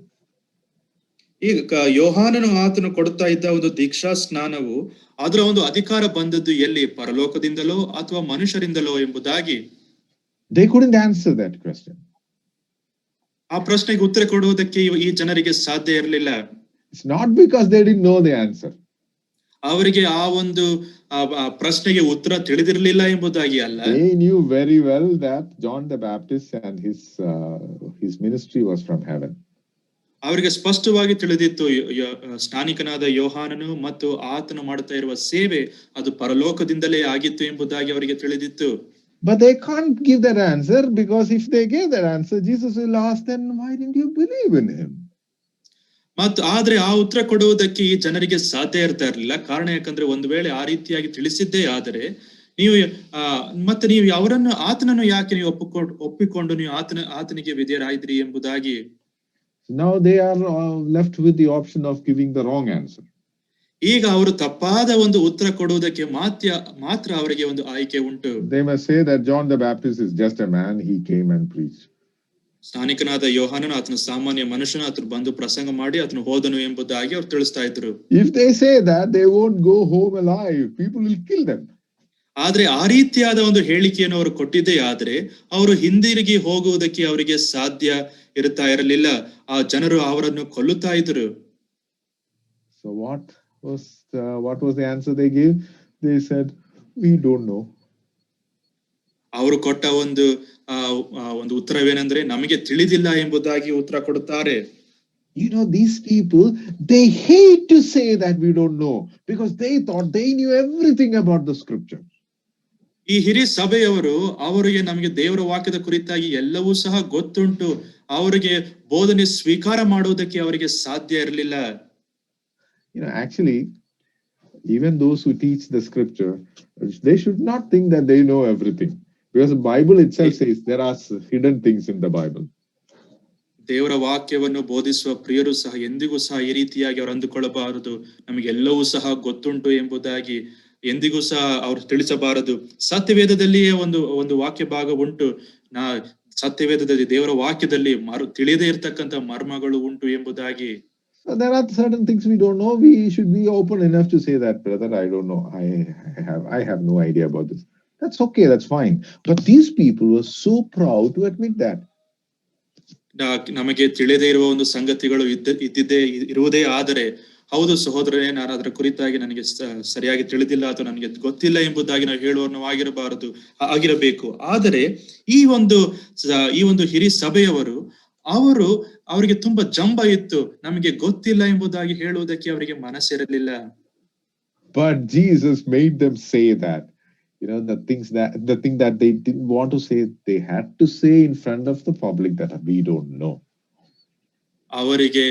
ಈಗ ಯೋಹಾನನು ಆತನು ಕೊಡುತ್ತಾ ಇದ್ದ ಒಂದು ದೀಕ್ಷಾ ಸ್ನಾನವು ಅದರ ಒಂದು ಅಧಿಕಾರ ಬಂದದ್ದು ಎಲ್ಲಿ, ಪರಲೋಕದಿಂದಲೋ ಅಥವಾ ಮನುಷ್ಯರಿಂದಲೋ ಎಂಬುದಾಗಿ They couldn't answer that question. ಆ ಪ್ರಶ್ನೆಗೆ ಉತ್ತರ ಕೊಡುವುದಕ್ಕೆ ಈ ಜನರಿಗೆ ಸಾಧ್ಯ ಇರಲಿಲ್ಲ. It's not because they didn't know the answer. ಅವರಿಗೆ ಆ ಒಂದು ಪ್ರಶ್ನೆಗೆ ಉತ್ತರ ತಿಳಿದಿರಲಿಲ್ಲ ಎಂಬುದಾಗಿ ಅಲ್ಲ. They knew very well that John the Baptist and his ministry was from heaven. ಅವರಿಗೆ ಸ್ಪಷ್ಟವಾಗಿ ತಿಳಿದಿತ್ತು ಸ್ನಾನಿಕನಾದ ಯೋಹಾನನು ಮತ್ತು ಆತನು ಮಾಡುತ್ತಾ ಇರುವ ಸೇವೆ ಅದು ಪರಲೋಕದಿಂದಲೇ ಆಗಿತ್ತು ಎಂಬುದಾಗಿ ಅವರಿಗೆ ತಿಳಿದಿತ್ತು. But they can't give that answer because if they gave that answer, Jesus will ask them, why didn't you believe in him? ಮತ್ತು ಆದ್ರೆ ಆ ಉತ್ತರ ಕೊಡುವುದಕ್ಕೆ ಈ ಜನರಿಗೆ ಸಾಧ್ಯ ಇರ್ತಾ ಇರಲಿಲ್ಲ. ಕಾರಣ ಯಾಕಂದ್ರೆ ಒಂದು ವೇಳೆ ಆ ರೀತಿಯಾಗಿ ತಿಳಿಸಿದ್ದೇ ಆದರೆ ನೀವು ನೀವು ಆತನನ್ನು ಯಾಕೆ ನೀವು ಒಪ್ಪಿಕೊಂಡು ನೀವು ಆತನಿಗೆ ವಿಧೇಯರಾಯಿದ್ರಿ ಎಂಬುದಾಗಿ. Now they are left with the option of giving the wrong answer. ಈಗ ಅವರು ತಪ್ಪಾದ ಒಂದು ಉತ್ತರ ಕೊಡುವುದಕ್ಕೆ ಮಾತ್ರ ಅವರಿಗೆ ಒಂದು ಆಯ್ಕೆ ಉಂಟು. They must say that John the Baptist is just a man, he came and preached. ಸ್ನಾನಿಕನಾದ ಯೋಹಾನನು ಆತನು ಸಾಮಾನ್ಯ ಮನುಷ್ಯನು, ಆತನು ಬಂದು ಪ್ರಸಂಗ ಮಾಡಿ ಆತನು ಹೋದನು ಎಂಬುದಾಗಿ ಅವ್ರು ತಿಳಿಸ್ತಾ ಇದ್ರು. If they say that, they won't go home alive. People will kill them. ಆದ್ರೆ ಆ ರೀತಿಯಾದ ಒಂದು ಹೇಳಿಕೆಯನ್ನು ಅವರು ಕೊಟ್ಟಿದ್ದೇ ಆದ್ರೆ ಅವರು ಹಿಂದಿರುಗಿ ಹೋಗುವುದಕ್ಕೆ ಅವರಿಗೆ ಸಾಧ್ಯ ಇರುತ್ತಾ ಇರಲಿಲ್ಲ. ಆ ಜನರು ಅವರನ್ನು ಕೊಲ್ಲುತ್ತಾ ಇದ್ರು. So what was the answer they gave? They said, we don't know. ಅವರು ಕೊಟ್ಟ ಒಂದು ಒಂದು ಉತ್ತರವೇನೆಂದ್ರೆ ನಮಗೆ ತಿಳಿದಿಲ್ಲ ಎಂಬುದಾಗಿ ಉತ್ತರ ಕೊಡುತ್ತಾರೆ. You know, these people, they hate to say that we don't know because they thought they knew everything about the scripture. ಈ ಹಿರಿಯ ಸಭೆಯವರು ಅವರಿಗೆ ನಮಗೆ ದೇವರ ವಾಕ್ಯದ ಕುರಿತಾಗಿ ಎಲ್ಲವೂ ಸಹ ಗೊತ್ತುಂಟು, ಅವರಿಗೆ ಬೋಧನೆ ಸ್ವೀಕಾರ ಮಾಡುವುದಕ್ಕೆ ಅವರಿಗೆ ಸಾಧ್ಯ ಇರಲಿಲ್ಲ. You know, actually, even those who teach the scripture, they should not think that they know everything, because the Bible itself says there are hidden things in the Bible. ದೇವರ ವಾಕ್ಯವನ್ನು ಬೋಧಿಸುವ ಪ್ರಿಯರು ಸಹ ಎಂದಿಗೂ ಸಹ ಈ ರೀತಿಯಾಗಿ ಅವರು ಅಂದುಕೊಳ್ಳಬಾರದು, ನಮಗೆಲ್ಲವೂ ಸಹ ಗೊತ್ತುಂಟು ಎಂಬುದಾಗಿ ಎಂದಿಗೂ ಸಹ ಅವರು ತಿಳಿಸಬಾರದು. ಸತ್ಯವೇದದಲ್ಲಿಯೇ ಒಂದು ವಾಕ್ಯ ಭಾಗ ಉಂಟು, ಸತ್ಯವೇದದಲ್ಲಿ ದೇವರ ವಾಕ್ಯದಲ್ಲಿ ತಿಳಿದೇ ಇರತಕ್ಕಂತ ಮರ್ಮಗಳು ಉಂಟು ಎಂಬುದಾಗಿ. So there are certain things we don't know. We should be open enough to say that, brother, I don't know. I have no idea about this. That's okay. That's fine. But these people were so proud to admit that. ನಮಗೆ ತಿಳಿದೇ ಇರುವ ಒಂದು ಸಂಗತಿಗಳು ಇರುವುದೇ ಆದರೆ, ಹೌದು ಸಹೋದರನೇ, ನಾನು ಅದರ ಕುರಿತಾಗಿ ನನಗೆ ಸರಿಯಾಗಿ ತಿಳಿದಿಲ್ಲ ಅಥವಾ ನನಗೆ ಗೊತ್ತಿಲ್ಲ ಎಂಬುದಾಗಿ ನಾವು ಹೇಳುವನು ಆಗಿರಬೇಕು. ಆದರೆ ಈ ಒಂದು ಹಿರಿ ಸಭೆಯವರು ಅವರಿಗೆ ತುಂಬಾ ಜಂಬ ಇತ್ತು, ನಮಗೆ ಗೊತ್ತಿಲ್ಲ ಎಂಬುದಾಗಿ ಹೇಳುವುದಕ್ಕೆ ಅವರಿಗೆ ಮನಸ್ಸಿರಲಿಲ್ಲ. But Jesus made them say that. You know, the thing that they didn't want to say, they had to say in front of the public that we don't know. ಅವರಿಗೆ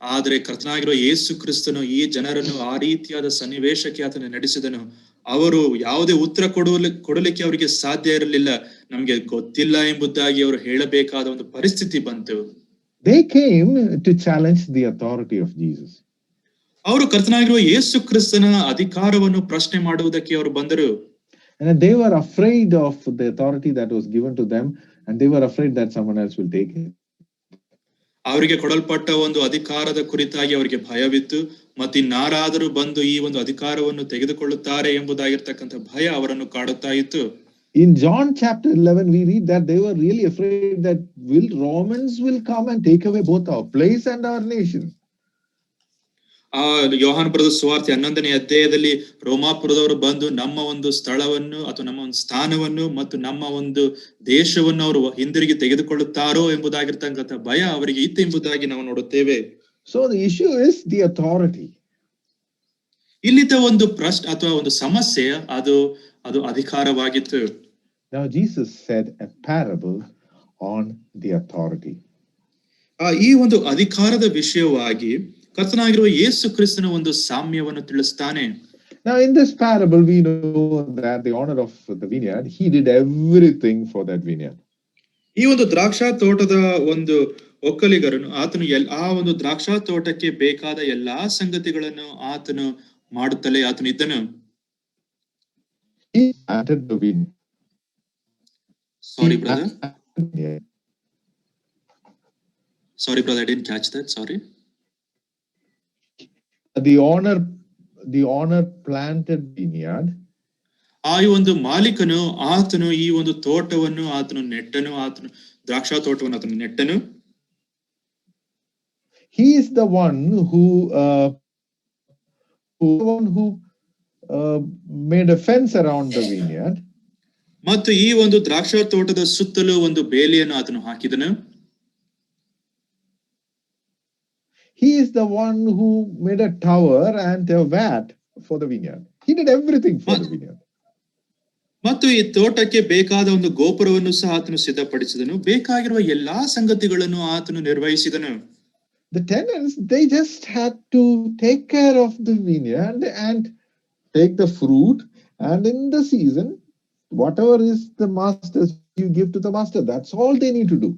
ಆದರೆ ಕರ್ತನಾಗಿರುವ ಯೇಸು ಕ್ರಿಸ್ತನು ಈ ಜನರನ್ನು ಆ ರೀತಿಯಾದ ಸನ್ನಿವೇಶಕ್ಕೆ ಆತನು ನಡೆಸಿದನು. ಅವರು ಯಾವುದೇ ಉತ್ತರ ಕೊಡಲಿಕ್ಕೆ ಅವರಿಗೆ ಸಾಧ್ಯ ಇರಲಿಲ್ಲ, ನಮಗೆ ಗೊತ್ತಿಲ್ಲ ಎಂಬುದಾಗಿ ಅವರು ಹೇಳಬೇಕಾದ ಒಂದು ಪರಿಸ್ಥಿತಿ ಬಂತು. They came to challenge the authority of Jesus. ಅವರು ಕರ್ತನಾಗಿರುವ ಯೇಸು ಕ್ರಿಸ್ತನ ಅಧಿಕಾರವನ್ನು ಪ್ರಶ್ನೆ ಮಾಡುವುದಕ್ಕೆ ಅವರು ಬಂದರು. And they were afraid of the authority that was given to them, and they were afraid that someone else will take it. ಅವರಿಗೆ ಕೊಡಲ್ಪಟ್ಟ ಒಂದು ಅಧಿಕಾರದ ಕುರಿತಾಗಿ ಅವರಿಗೆ ಭಯವಿತ್ತು, ಮತ್ತು ಇನ್ನಾರಾದರೂ ಬಂದು ಈ ಒಂದು ಅಧಿಕಾರವನ್ನು ತೆಗೆದುಕೊಳ್ಳುತ್ತಾರೆ ಎಂಬುದಾಗಿರ್ತಕ್ಕಂಥ ಭಯ ಅವರನ್ನು ಕಾಡುತ್ತಾ ಇತ್ತು. In John chapter 11, we read that they were really afraid that Romans will come and take away both our place and our nation. ಯೋಹಾನ ಬರೆದ ಸುವಾರ್ತೆ 11ನೇ ಅಧ್ಯಾಯದಲ್ಲಿ ರೋಮಾಪುರದವರು ಬಂದು ನಮ್ಮ ಒಂದು ಸ್ಥಳವನ್ನು ಅಥವಾ ನಮ್ಮ ಒಂದು ಸ್ಥಾನವನ್ನು ಮತ್ತು ನಮ್ಮ ಒಂದು ದೇಶವನ್ನು ಅವರು ಹಿಂದಿರುಗಿ ತೆಗೆದುಕೊಳ್ಳುತ್ತಾರೋ ಎಂಬುದಾಗಿರ್ತಕ್ಕಂಥ ಭಯ ಅವರಿಗೆ ಇತ್ತು ಎಂಬುದಾಗಿ ನಾವು ನೋಡುತ್ತೇವೆ. So the issue is the authority. ಇಲ್ಲಿದ್ದ ಒಂದು ಪ್ರಶ್ನೆ ಅಥವಾ ಒಂದು ಸಮಸ್ಯೆ ಅದು ಅಧಿಕಾರವಾಗಿತ್ತು. Now Jesus said a parable on the authority. ಈ ಒಂದು ಅಧಿಕಾರದ ವಿಷಯವಾಗಿ ಕರ್ತನಾಗಿರುವ ಯೇಸು ಕ್ರಿಸ್ತನ ಒಂದು ಸಾಮ್ಯವನ್ನು ತಿಳಿಸುತ್ತಾನೆ. Now in this parable we know that the owner of the vineyard, he did everything for that vineyard. ಈ ಒಂದು ದ್ರಾಕ್ಷಾ ತೋಟದ ಒಂದು ಒಕ್ಕಲಿಗರನು ಆತನು ಆ ಒಂದು ದ್ರಾಕ್ಷಾ ತೋಟಕ್ಕೆ ಬೇಕಾದ ಎಲ್ಲಾ ಸಂಗತಿಗಳನ್ನು ಆತನು ಮಾಡುತ್ತಲೇ ಆತನು ಇದ್ದನು. He planted the vineyard. Sorry brother, I didn't catch that. Sorry. The owner planted vineyard. ಆ ಒಂದು ಮಾಲೀಕನು ಆತನು ಈ ಒಂದು ತೋಟವನ್ನು ಆತನು ನೆಟ್ಟನು, ಆತನು ದ್ರಾಕ್ಷಾ ತೋಟವನ್ನು ಆತನು ನೆಟ್ಟನು. He is the one who made a fence around the vineyard. ಮತ್ತು ಈ ಒಂದು ದ್ರಾಕ್ಷಾ ತೋಟದ ಸುತ್ತಲೂ ಒಂದು ಬೇಲಿಯನ್ನು ಆತನು ಹಾಕಿದನು. He is the one who made a tower and a vat for the vineyard. He did everything for the vineyard. ಮತ್ತು ಈ ತೋಟಕ್ಕೆ ಬೇಕಾದ ಒಂದು ಗೋಪುರವನ್ನು ಸಹ ಆತನು ಸಿದ್ಧಪಡಿಸಿದನು, ಬೇಕಾಗಿರುವ ಎಲ್ಲಾ ಸಂಗತಿಗಳನ್ನು ಆತನು ನಿರ್ವಹಿಸಿದನು. The tenants, they just had to take care of the vineyard and take the fruit, and in the season, whatever is the master's, you give to the master. That's all they need to do.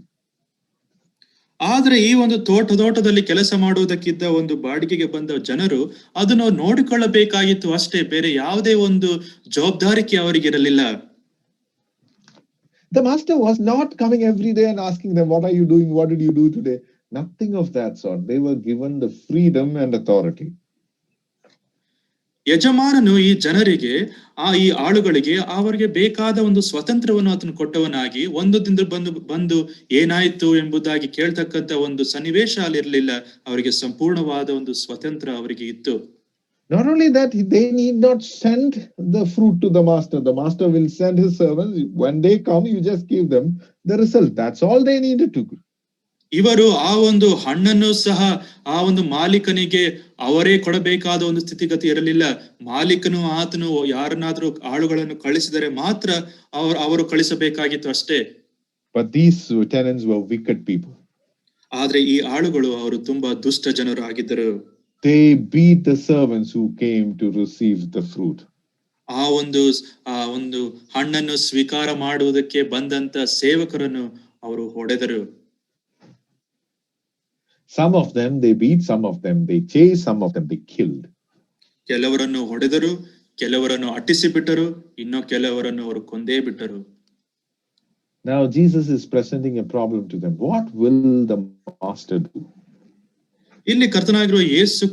ಆದ್ರೆ ಈ ಒಂದು ತೋಟದಲ್ಲಿ ಕೆಲಸ ಮಾಡುವುದಕ್ಕಿದ್ದ ಒಂದು ಬಾಡಿಗೆಗೆ ಬಂದ ಜನರು ಅದನ್ನು ನೋಡಿಕೊಳ್ಳಬೇಕಾಗಿತ್ತು ಅಷ್ಟೇ, ಬೇರೆ ಯಾವುದೇ ಒಂದು ಜವಾಬ್ದಾರಿಕೆ ಅವರಿಗಿರಲಿಲ್ಲ. The master was not coming every day and asking them, what are you doing? What did you do today? Nothing of that sort. They were given the freedom and authority. ಯಜಮಾನನು ಈ ಜನರಿಗೆ ಈ ಆಳುಗಳಿಗೆ ಅವರಿಗೆ ಬೇಕಾದ ಒಂದು ಸ್ವತಂತ್ರವನ್ನು ಆತನು ಕೊಟ್ಟವನಾಗಿ ಒಂದು ದಿನ ಬಂದು ಏನಾಯ್ತು ಎಂಬುದಾಗಿ ಕೇಳ್ತಕ್ಕಂತ ಒಂದು ಸನ್ನಿವೇಶ ಅಲ್ಲಿರ್ಲಿಲ್ಲ. ಅವರಿಗೆ ಸಂಪೂರ್ಣವಾದ ಒಂದು ಸ್ವತಂತ್ರ ಅವರಿಗೆ ಇತ್ತು. Not only that, they need not send the fruit to the master. The master will send his servants. When they come, you just give them the result. That's all they needed to do. ಇವರು ಆ ಒಂದು ಹಣ್ಣನ್ನು ಸಹ ಆ ಒಂದು ಮಾಲೀಕನಿಗೆ ಅವರೇ ಕೊಡಬೇಕಾದ ಒಂದು ಸ್ಥಿತಿಗತಿ ಇರಲಿಲ್ಲ. ಮಾಲೀಕನು ಆತನು ಯಾರನ್ನಾದ್ರೂ ಆಳುಗಳನ್ನು ಕಳಿಸಿದರೆ ಮಾತ್ರ ಅವರು ಕಳಿಸಬೇಕಾಗಿತ್ತು ಅಷ್ಟೇ. But these tenants were wicked people. ಆದ್ರೆ ಈ ಆಳುಗಳು ಅವರು ತುಂಬಾ ದುಷ್ಟ ಜನರು ಆಗಿದ್ದರು. They beat the servants who came to receive the fruit. ಆ ಒಂದು ಹಣ್ಣನ್ನು ಸ್ವೀಕಾರ ಮಾಡುವುದಕ್ಕೆ ಬಂದಂತ ಸೇವಕರನ್ನು ಅವರು ಹೊಡೆದರು. Some of them they beat, some of them they chased, some of them they killed. ಕೆಲವರನ್ನು ಹೊಡೆದರು, ಕೆಲವರನ್ನು ಅಟ್ಟಿಸಿ ಬಿಟ್ಟರು, ಇನ್ನು ಕೆಲವರನ್ನು ಅವರು ಕೊಂದೇ ಬಿಟ್ಟರು. Now Jesus is presenting a problem to them. What will the master do? ಇಲ್ಲಿ ಕರ್ತನಾಗಿರುವ ಯೇಸು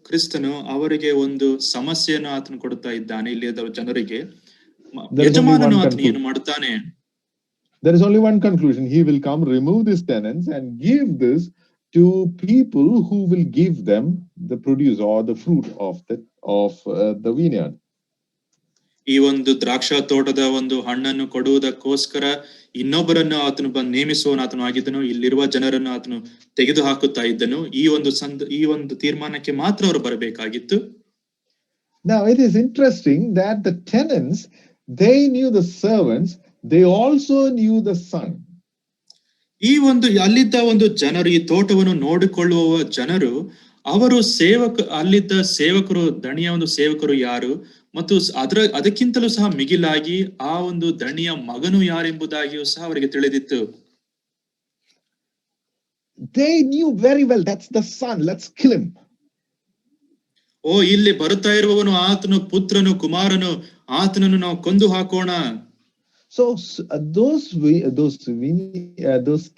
ಕ್ರಿಸ್ತನು ಅವರಿಗೆ ಒಂದು ಸಮಸ್ಯೆಯನ್ನು ಆತನು ಕೊಡುತ್ತಾ ಇದ್ದಾನೆ. ಇಲ್ಲಿ ಜನರಿಗೆ ಯಜಮಾನನು ಆತನು ಏನು ಮಾಡುತ್ತಾನೆ? There is only one conclusion. He will come, remove these tenants and give this to people who will give them the produce or the fruit of the vineyard. ಈ ಒಂದು ದ್ರಾಕ್ಷಾ ತೋಟದ ಒಂದು ಹಣ್ಣನ್ನು ಕೊಡುವುದಕ್ಕೋಸ್ಕರ ಇನ್ನೊಬ್ಬರನ್ನು ಆತನು ನೇಮಿಸುವನು ಆತನು ಆಗಿದ್ದನು. ಇಲ್ಲಿರುವ ಜನರನ್ನು ಆತನು ತೆಗೆದು ಹಾಕುತ್ತಾ ಇದ್ದನು. ಈ ಒಂದು ತೀರ್ಮಾನಕ್ಕೆ ಮಾತ್ರ ಅವರು ಬರಬೇಕಾಗಿತ್ತು. Now it is interesting that the tenants, they knew the servants, they also knew the son. ಈ ಒಂದು ಅಲ್ಲಿದ್ದ ಒಂದು ಜನರು, ಈ ತೋಟವನ್ನು ನೋಡಿಕೊಳ್ಳುವ ಜನರು, ಅವರು ಅಲ್ಲಿದ್ದ ಸೇವಕರು, ದಣಿಯ ಒಂದು ಸೇವಕರು ಯಾರು ಮತ್ತು ಅದಕ್ಕಿಂತಲೂ ಸಹ ಮಿಗಿಲಾಗಿ ಆ ಒಂದು ದಣಿಯ ಮಗನು ಯಾರೆಂಬುದಾಗಿಯೂ ಸಹ ಅವರಿಗೆ ತಿಳಿದಿತ್ತು. They knew very well that's the son, let's kill him. ಓ, ಇಲ್ಲಿ ಬರುತ್ತಾ ಇರುವವನು ಆತನು ಪುತ್ರನು, ಕುಮಾರನು, ಆತನನ್ನು ನಾವು ಕೊಂದು ಹಾಕೋಣ. So those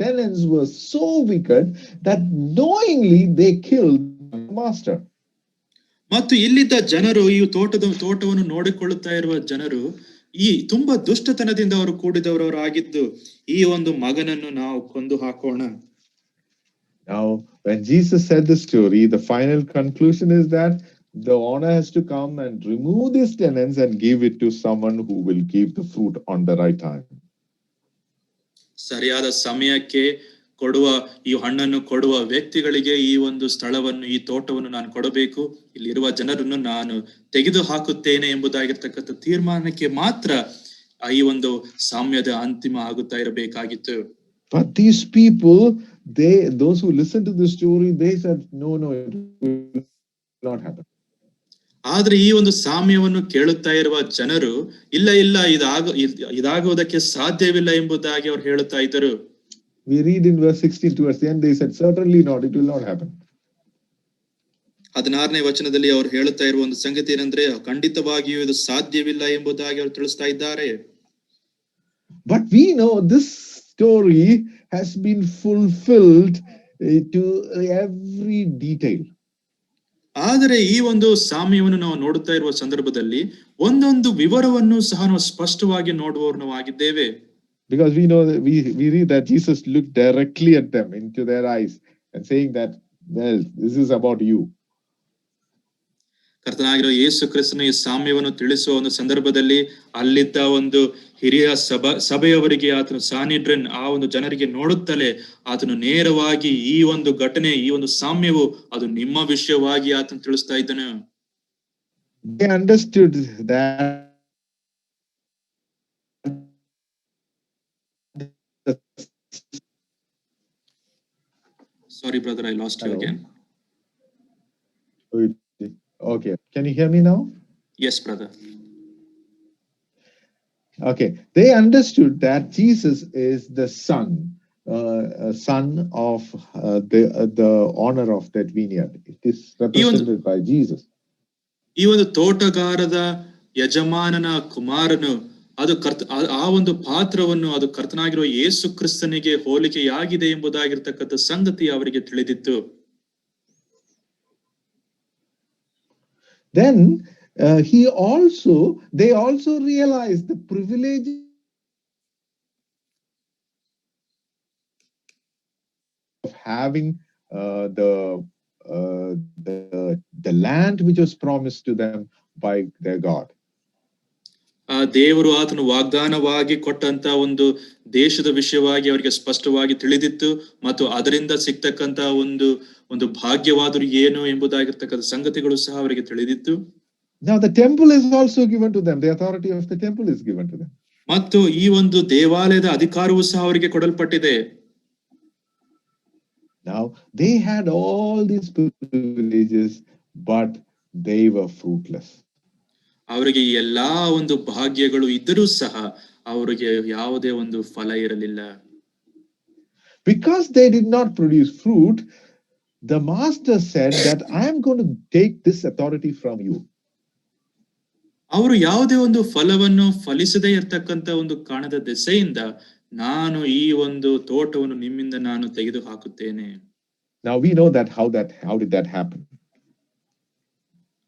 tenants were so wicked that knowingly they killed the master. ಮತ್ತು ಇಲ್ಲಿದ್ದ ಜನರು, ಈ ತೋಟವನ್ನು ನೋಡಿಕೊಳ್ಳುತ್ತಾ ಇರುವ ಜನರು ಈ ತುಂಬಾ ದುಷ್ಟತನದಿಂದ ಅವರು ಕೂಡಿದವರು ಆಗಿದ್ದು, ಈ ಒಂದು ಮಗನನ್ನು ನಾವು ಕೊಂದು ಹಾಕೋಣ. Now when Jesus said the story, the final conclusion is that the owner has to come and remove these tenants and give it to someone who will give the fruit on the right time. ಸರಿಯಾದ ಸಮಯಕ್ಕೆ ಕೊಡುವ, ಈ ಹಣ್ಣನ್ನು ಕೊಡುವ ವ್ಯಕ್ತಿಗಳಿಗೆ ಈ ಒಂದು ಸ್ಥಳವನ್ನು, ಈ ತೋಟವನ್ನು ನಾನು ಕೊಡಬೇಕು, ಇಲ್ಲಿರುವ ಜನರನ್ನು ನಾನು ತೆಗೆದು ಹಾಕುತ್ತೇನೆ ಎಂಬುದಾಗಿರ್ತಕ್ಕಂಥ ತೀರ್ಮಾನಕ್ಕೆ ಮಾತ್ರ ಈ ಒಂದು ಸಾಮ್ಯದ ಅಂತಿಮ ಆಗುತ್ತಾ ಇರಬೇಕಾಗಿತ್ತು. But these people, those who listened to the story, they said no, it will not happen. ಆದ್ರೆ ಈ ಒಂದು ಸಾಮ್ಯವನ್ನು ಕೇಳುತ್ತಾ ಇರುವ ಜನರು ಇಲ್ಲ ಇದಾಗುವುದಕ್ಕೆ ಸಾಧ್ಯವಿಲ್ಲ ಎಂಬುದಾಗಿ ಅವರು ಹೇಳುತ್ತಾ ಇದ್ದರು. We read in verse 16 towards the end, they said certainly not, it will not happen. 16ನೇ ವಚನದಲ್ಲಿ ಅವರು ಹೇಳುತ್ತಾ ಇರುವ ಒಂದು ಸಂಗತಿ ಏನಂದ್ರೆ, ಖಂಡಿತವಾಗಿಯೂ ಇದು ಸಾಧ್ಯವಿಲ್ಲ ಎಂಬುದಾಗಿ ಅವರು ತಿಳಿಸ್ತಾ ಇದ್ದಾರೆ. But we know this story has been fulfilled to every detail. ಆದರೆ ಈ ಒಂದು ಸಾಮ್ಯವನ್ನು ನಾವು ನೋಡುತ್ತಾ ಇರುವ ಸಂದರ್ಭದಲ್ಲಿ ಒಂದೊಂದು ವಿವರವನ್ನು ಸಹ ನಾವು ಸ್ಪಷ್ಟವಾಗಿ ನೋಡುವವರು ನಾವು ಆಗಿದ್ದೇವೆ. Because we know that we read that Jesus looked directly at them into their eyes and saying that, well, this is about you. ಕರ್ತನಾಗಿರೋ ಯೇಸು ಕ್ರಿಸ್ತನ ಈ ಸಾಮ್ಯವನ್ನು ತಿಳಿಸುವ ಒಂದು ಸಂದರ್ಭದಲ್ಲಿ ಅಲ್ಲಿದ್ದ ಒಂದು ಹಿರಿಯ ಸಭೆಯವರಿಗೆ ಆತನು ಸಾನಿಡ್ರನ್ ಆ ಒಂದು ಜನರಿಗೆ ನೋಡುತ್ತಲೇ ಆತನು ನೇರವಾಗಿ ಈ ಒಂದು ಘಟನೆ, ಈ ಒಂದು ಸಾಮ್ಯವು ಅದು ನಿಮ್ಮ ವಿಷಯವಾಗಿ ಆತನು ತಿಳಿಸ್ತಾ ಇದ್ದನು. They understood that Sorry brother, I lost you again. Okay, can you hear me now? Yes brother. Okay, they understood that Jesus is the son of the owner of that vineyard. It is represented by Jesus. ಈ ಒಂದು ತೋಟಗಾರದ ಯಜಮಾನನ ಕುಮಾರನು, ಅದು ಆ ಒಂದು ಪಾತ್ರವನ್ನು ಅದು ಕರ್ತನಾಗಿರುವ ಯೇಸು ಕ್ರಿಸ್ತನಿಗೆ ಹೋಲಿಕೆಯಾಗಿದೆ ಎಂಬುದಾಗಿರ್ತಕ್ಕಂಥ ಸಂಗತಿ ಅವರಿಗೆ ತಿಳಿದಿತ್ತು. Then they also realized the privilege of having the land which was promised to them by their God. ಆ ದೇವರು ಆತನು ವಾಗ್ದಾನವಾಗಿ ಕೊಟ್ಟಂತ ಒಂದು ದೇಶದ ವಿಷಯವಾಗಿ ಅವರಿಗೆ ಸ್ಪಷ್ಟವಾಗಿ ತಿಳಿದಿತ್ತು ಮತ್ತು ಅದರಿಂದ ಸಿಗ್ತಕ್ಕಂತ ಒಂದು ಭಾಗ್ಯವಾದರೂ ಏನು ಎಂಬುದಾಗಿರ್ತಕ್ಕಂಥ ಸಂಗತಿಗಳು ಸಹ ಅವರಿಗೆ ತಿಳಿದಿತ್ತು. Now the temple is also given to them. The authority of the temple is given to them. ಮತ್ತು ಈ ಒಂದು ದೇವಾಲಯದ ಅಧಿಕಾರವೂ ಸಹ ಅವರಿಗೆ ಕೊಡಲ್ಪಟ್ಟಿದೆ. Now they had all these privileges, but they were fruitless. ಅವರಿಗೆ ಎಲ್ಲಾ ಒಂದು ಭಾಗ್ಯಗಳು ಇದ್ದರೂ ಸಹ ಅವರಿಗೆ ಯಾವುದೇ ಒಂದು ಫಲ ಇರಲಿಲ್ಲ. Because they did not produce fruit, the master said that I am going to take this authority from you. ಅವರು ಯಾವುದೇ ಒಂದು ಫಲವನ್ನು ಫಲಿಸದೇ ಇರತಕ್ಕಂತ ಒಂದು ಕಾರಣದ ದೆಸೆಯಿಂದ ನಾನು ಈ ಒಂದು ತೋಟವನ್ನು ನಿಮ್ಮಿಂದ ನಾನು ತೆಗೆದು ಹಾಕುತ್ತೇನೆ. Now we know that how did that happen?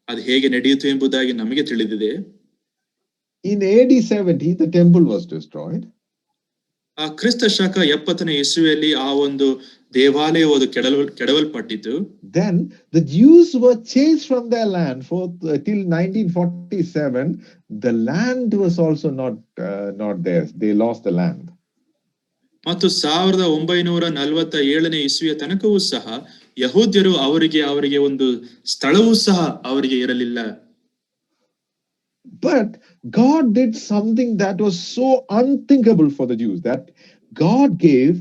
ಅದು ಹೇಗೆ ನಡೆಯಿತು ಎಂಬುದಾಗಿ ನಮಗೆ ತಿಳಿದಿದೆ. In AD 70 the temple was destroyed. ಆ ಕ್ರಿಸ್ತ ಶಕ 70ನೇ ಇಸವಿಯಲ್ಲಿ ಆ ಒಂದು ದೇವಾಲಯವು ಕೆಡವಲ್ಪಟ್ಟಿತು. Then the Jews were chased from their land till 1947. The land was also not theirs. They lost the land. ಮತ್ತು 1947ನೇ ಇಸವಿಯ ತನಕವೂ ಸಹ ಯಹೂದ್ಯರು ಅವರಿಗೆ ಒಂದು ಸ್ಥಳವೂ ಸಹ ಅವರಿಗೆ ಇರಲಿಲ್ಲ. But God did something that was so unthinkable for the Jews, that God gave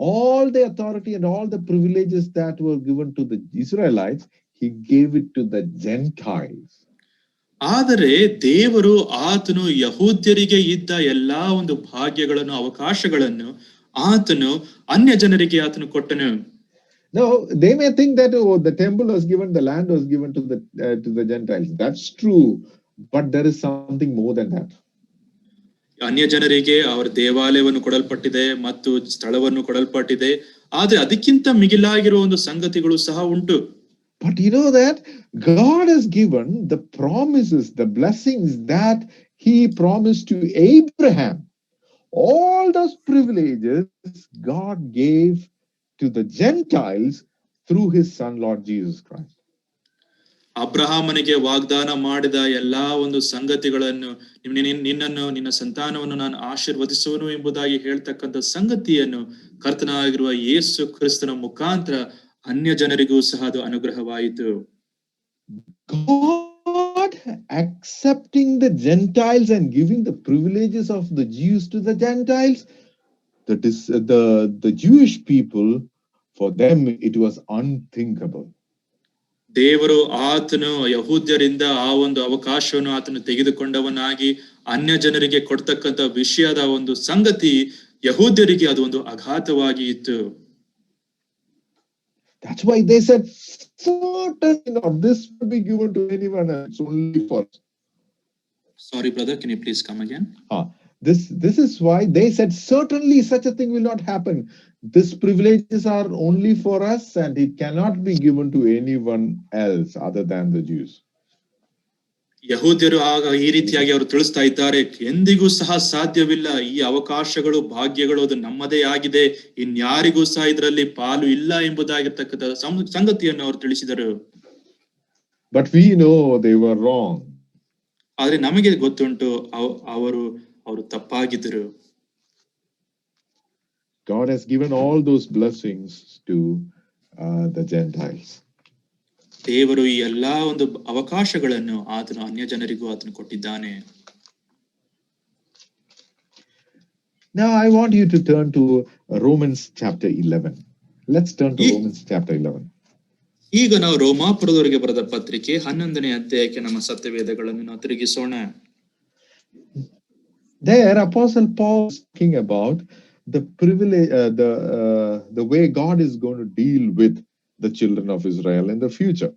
all the authority and all the privileges that were given to the Israelites, he gave it to the Gentiles. ಆದರೆ ದೇವರು ಆತನು ಯಹೂದ್ಯರಿಗೆ ಇದ್ದ ಎಲ್ಲಾ ಒಂದು ಭಾಗ್ಯಗಳನ್ನು ಅವಕಾಶಗಳನ್ನು ಆತನು ಅನ್ಯ ಜನರಿಗೆ ಆತನು ಕೊಟ್ಟನು. Now they may think that the temple was given, the land was given to the Gentiles. That's true, but there is something more than that. ಅನ್ಯ ಜನರಿಗೆ ಅವರ ದೇವಾಲಯವನ್ನು ಕೊಡಲ್ಪಟ್ಟಿದೆ ಮತ್ತು ಸ್ಥಳವನ್ನು ಕೊಡಲ್ಪಟ್ಟಿದೆ, ಆದರೆ ಅದಕ್ಕಿಂತ ಮಿಗಿಲಾಗಿರುವ ಒಂದು ಸಂಗತಿಗಳು ಸಹ ಉಂಟು. But you know that God has given the promises, the blessings that he promised to Abraham. All those privileges God gave to the Gentiles through his son Lord Jesus Christ. ಅಬ್ರಹಾಮನಿಗೆ ವಾಗ್ದಾನ ಮಾಡಿದ ಎಲ್ಲಾ ಒಂದು ಸಂಗತಿಗಳನ್ನು ನಿನ್ನನ್ನು ನಿನ್ನ ಸಂತಾನವನ್ನು ನಾನು ಆಶೀರ್ವದಿಸುವನು ಎಂಬುದಾಗಿ ಹೇಳ್ತಕ್ಕಂಥ ಸಂಗತಿಯನ್ನು ಕರ್ತನಾಗಿರುವ ಯೇಸು ಕ್ರಿಸ್ತನ ಮುಖಾಂತರ ಅನ್ಯ ಜನರಿಗೂ ಸಹ ಅದು ಅನುಗ್ರಹವಾಯಿತು. God accepting the Gentiles and giving the privileges of the Jews to the Gentiles, the Jewish people, for them it was unthinkable. ದೇವರು ಆತನು ಯಹೂದ್ಯರಿಂದ ಆ ಒಂದು ಅವಕಾಶವನ್ನು ಆತನು ತೆಗೆದುಕೊಂಡವನಾಗಿ ಅನ್ಯ ಜನರಿಗೆ ಕೊಡ್ತಕ್ಕಂಥ ವಿಷಯದ ಒಂದು ಸಂಗತಿ ಯಹೂದ್ಯರಿಗೆ ಅದು ಒಂದು ಆಘಾತವಾಗಿ ಇತ್ತು. That's why they said, certainly not, this will be given to anyone else, only for us. Sorry brother, can you please come again? This is why they said, certainly such a thing will not happen. These privileges are only for us and it cannot be given to anyone else other than the Jews. ಯಹೂದ್ಯರು ಆಗ ಈ ರೀತಿಯಾಗಿ ಅವರು ತಿಳಿಸ್ತಾ ಇದ್ದಾರೆ, ಎಂದಿಗೂ ಸಹ ಸಾಧ್ಯವಿಲ್ಲ, ಈ ಅವಕಾಶಗಳು ಭಾಗ್ಯಗಳು ಅದು ನಮ್ಮದೇ ಆಗಿದೆ, ಇನ್ಯಾರಿಗೂ ಸಹ ಇದರಲ್ಲಿ ಪಾಲು ಇಲ್ಲ ಎಂಬುದಾಗಿರ್ತಕ್ಕಂಥ ಸಂಗತಿಯನ್ನು ಅವರು ತಿಳಿಸಿದರು. But we know they were wrong. ಆದ್ರೆ ನಮಗೆ ಗೊತ್ತುಂಟು ಅವರು ತಪ್ಪಾಗಿದ್ದರು. God has given all those blessings to the Gentiles. ದೇವರು ಈ ಎಲ್ಲಾ ಒಂದು ಅವಕಾಶಗಳನ್ನು ಆತನು ಅನ್ಯ ಜನರಿಗೂ ಆತನು ಕೊಟ್ಟಿದ್ದಾನೆ. Now I want you to turn to Romans chapter 11. Let's turn to Romans chapter 11. ಈಗ ನಾವು ರೋಮಾಪುರದವರಿಗೆ ಬರೆದ ಪತ್ರಿಕೆ 11ನೇ ಅಧ್ಯಾಯಕ್ಕೆ ನಮ್ಮ ಸತ್ಯವೇದಗಳನ್ನು ನಾವು ತಿರುಗಿಸೋಣ. There Apostle Paul is talking about the privilege, the way God is going to deal with the children of Israel in the future.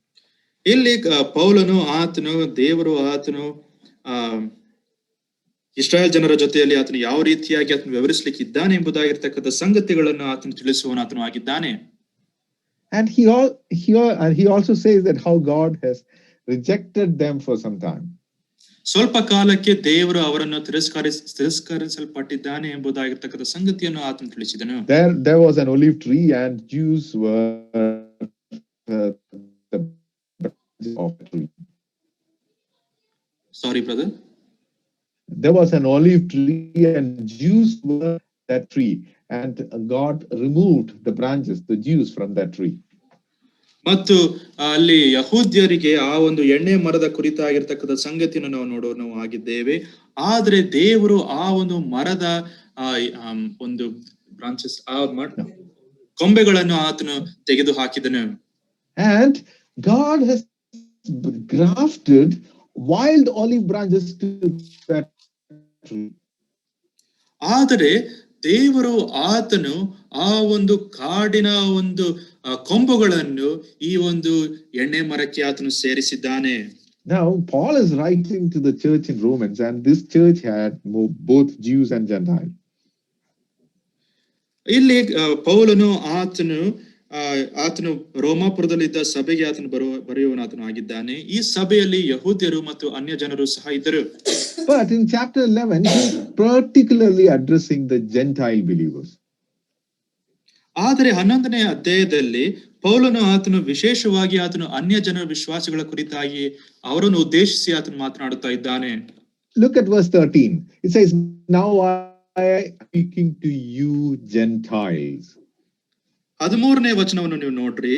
ಇಲ್ಲಿ ಪೌಲನು ದೇವರು ಇಸ್ರಾಯೇಲ್ ಜನರ ಜೊತೆಯಲ್ಲಿ ಆತನು ಯಾವ ರೀತಿಯಾಗಿ ಆತನು ವ್ಯವಹರಿಸಲಿಕ್ಕೆ ಇದ್ದಾನೆ ಎಂಬುದಾಗಿರ್ತಕ್ಕಂಥ ಸಂಗತಿಗಳನ್ನು ಆತನು ತಿಳಿಸುವನು ಆತನು ಆಗಿದ್ದಾನೆ. And he also says that how God has rejected them for some time. ಸ್ವಲ್ಪ ಕಾಲಕ್ಕೆ ದೇವರು ಅವರನ್ನು ತಿರಸ್ಕರಿಸಲ್ಪಟ್ಟಿದ್ದಾನೆ ಎಂಬುದಾಗಿರ್ತಕ್ಕಂಥ ಸಂಗತಿಯನ್ನು ಆತನು ತಿಳಿಸಿದನು. There was an olive tree and Jews were Sorry, brother. There was an olive tree and Jews were that tree, and God removed the branches, the Jews, from that tree. ಮತ್ತು ಅಲ್ಲಿ ಯಹೂದ್ಯರಿಗೆ ಆ ಒಂದು ಎಣ್ಣೆ ಮರದ ಕುರಿತಾಗಿರ್ತಕ್ಕಂಥ ಸಂಗತಿಯನ್ನು ನಾವು ಆಗಿದ್ದೇವೆ. ಆದ್ರೆ ದೇವರು ಆ ಒಂದು ಮರದ ಒಂದು ಬ್ರಾಂಚಸ್ ಕೊಂಬೆಗಳನ್ನು ಆತನು ತೆಗೆದು ಹಾಕಿದನು. And God has grafted wild olive branches to that tree. ಆದರೆ ದೇವರು ಆತನು ಆ ಒಂದು ಕಾಡಿನ ಒಂದು ಕೊಂಬುಗಳನ್ನು ಈ ಒಂದು ಎಣ್ಣೆ ಮರಕ್ಕೆ ಆತನು ಸೇರಿಸಿದ್ದಾನೆ. Now Paul is writing to the church in Romans, and this church had both Jews and Gentiles. ಇಲ್ಲಿ ಪೌಲನು ಆತನು ರೋಮಾಪುರದಲ್ಲಿದ್ದ ಸಭೆಗೆ ಆತನು ಬರೆಯುವನಾತನು ಆಗಿದ್ದಾನೆ. ಈ ಸಭೆಯಲ್ಲಿ ಯಹೂದ್ಯರು ಮತ್ತು ಅನ್ಯ ಜನರು ಸಹ ಇದ್ದರು. But in chapter 11 he is particularly addressing the Gentile believers. ಆದರೆ 11ನೇ ಅಧ್ಯಾಯದಲ್ಲಿ ಪೌಲನು ಆತನು ವಿಶೇಷವಾಗಿ ಆತನು ಅನ್ಯ ಜನರ ವಿಶ್ವಾಸಗಳ ಕುರಿತಾಗಿ ಅವರನ್ನು ಉದ್ದೇಶಿಸಿ ಆತನು ಮಾತನಾಡುತ್ತಾ ಇದ್ದಾನೆ. Look at verse 13. It says, now I am speaking to you Gentiles. 13ನೇ ವಚನವನ್ನು ನೀವು ನೋಡ್ರಿ.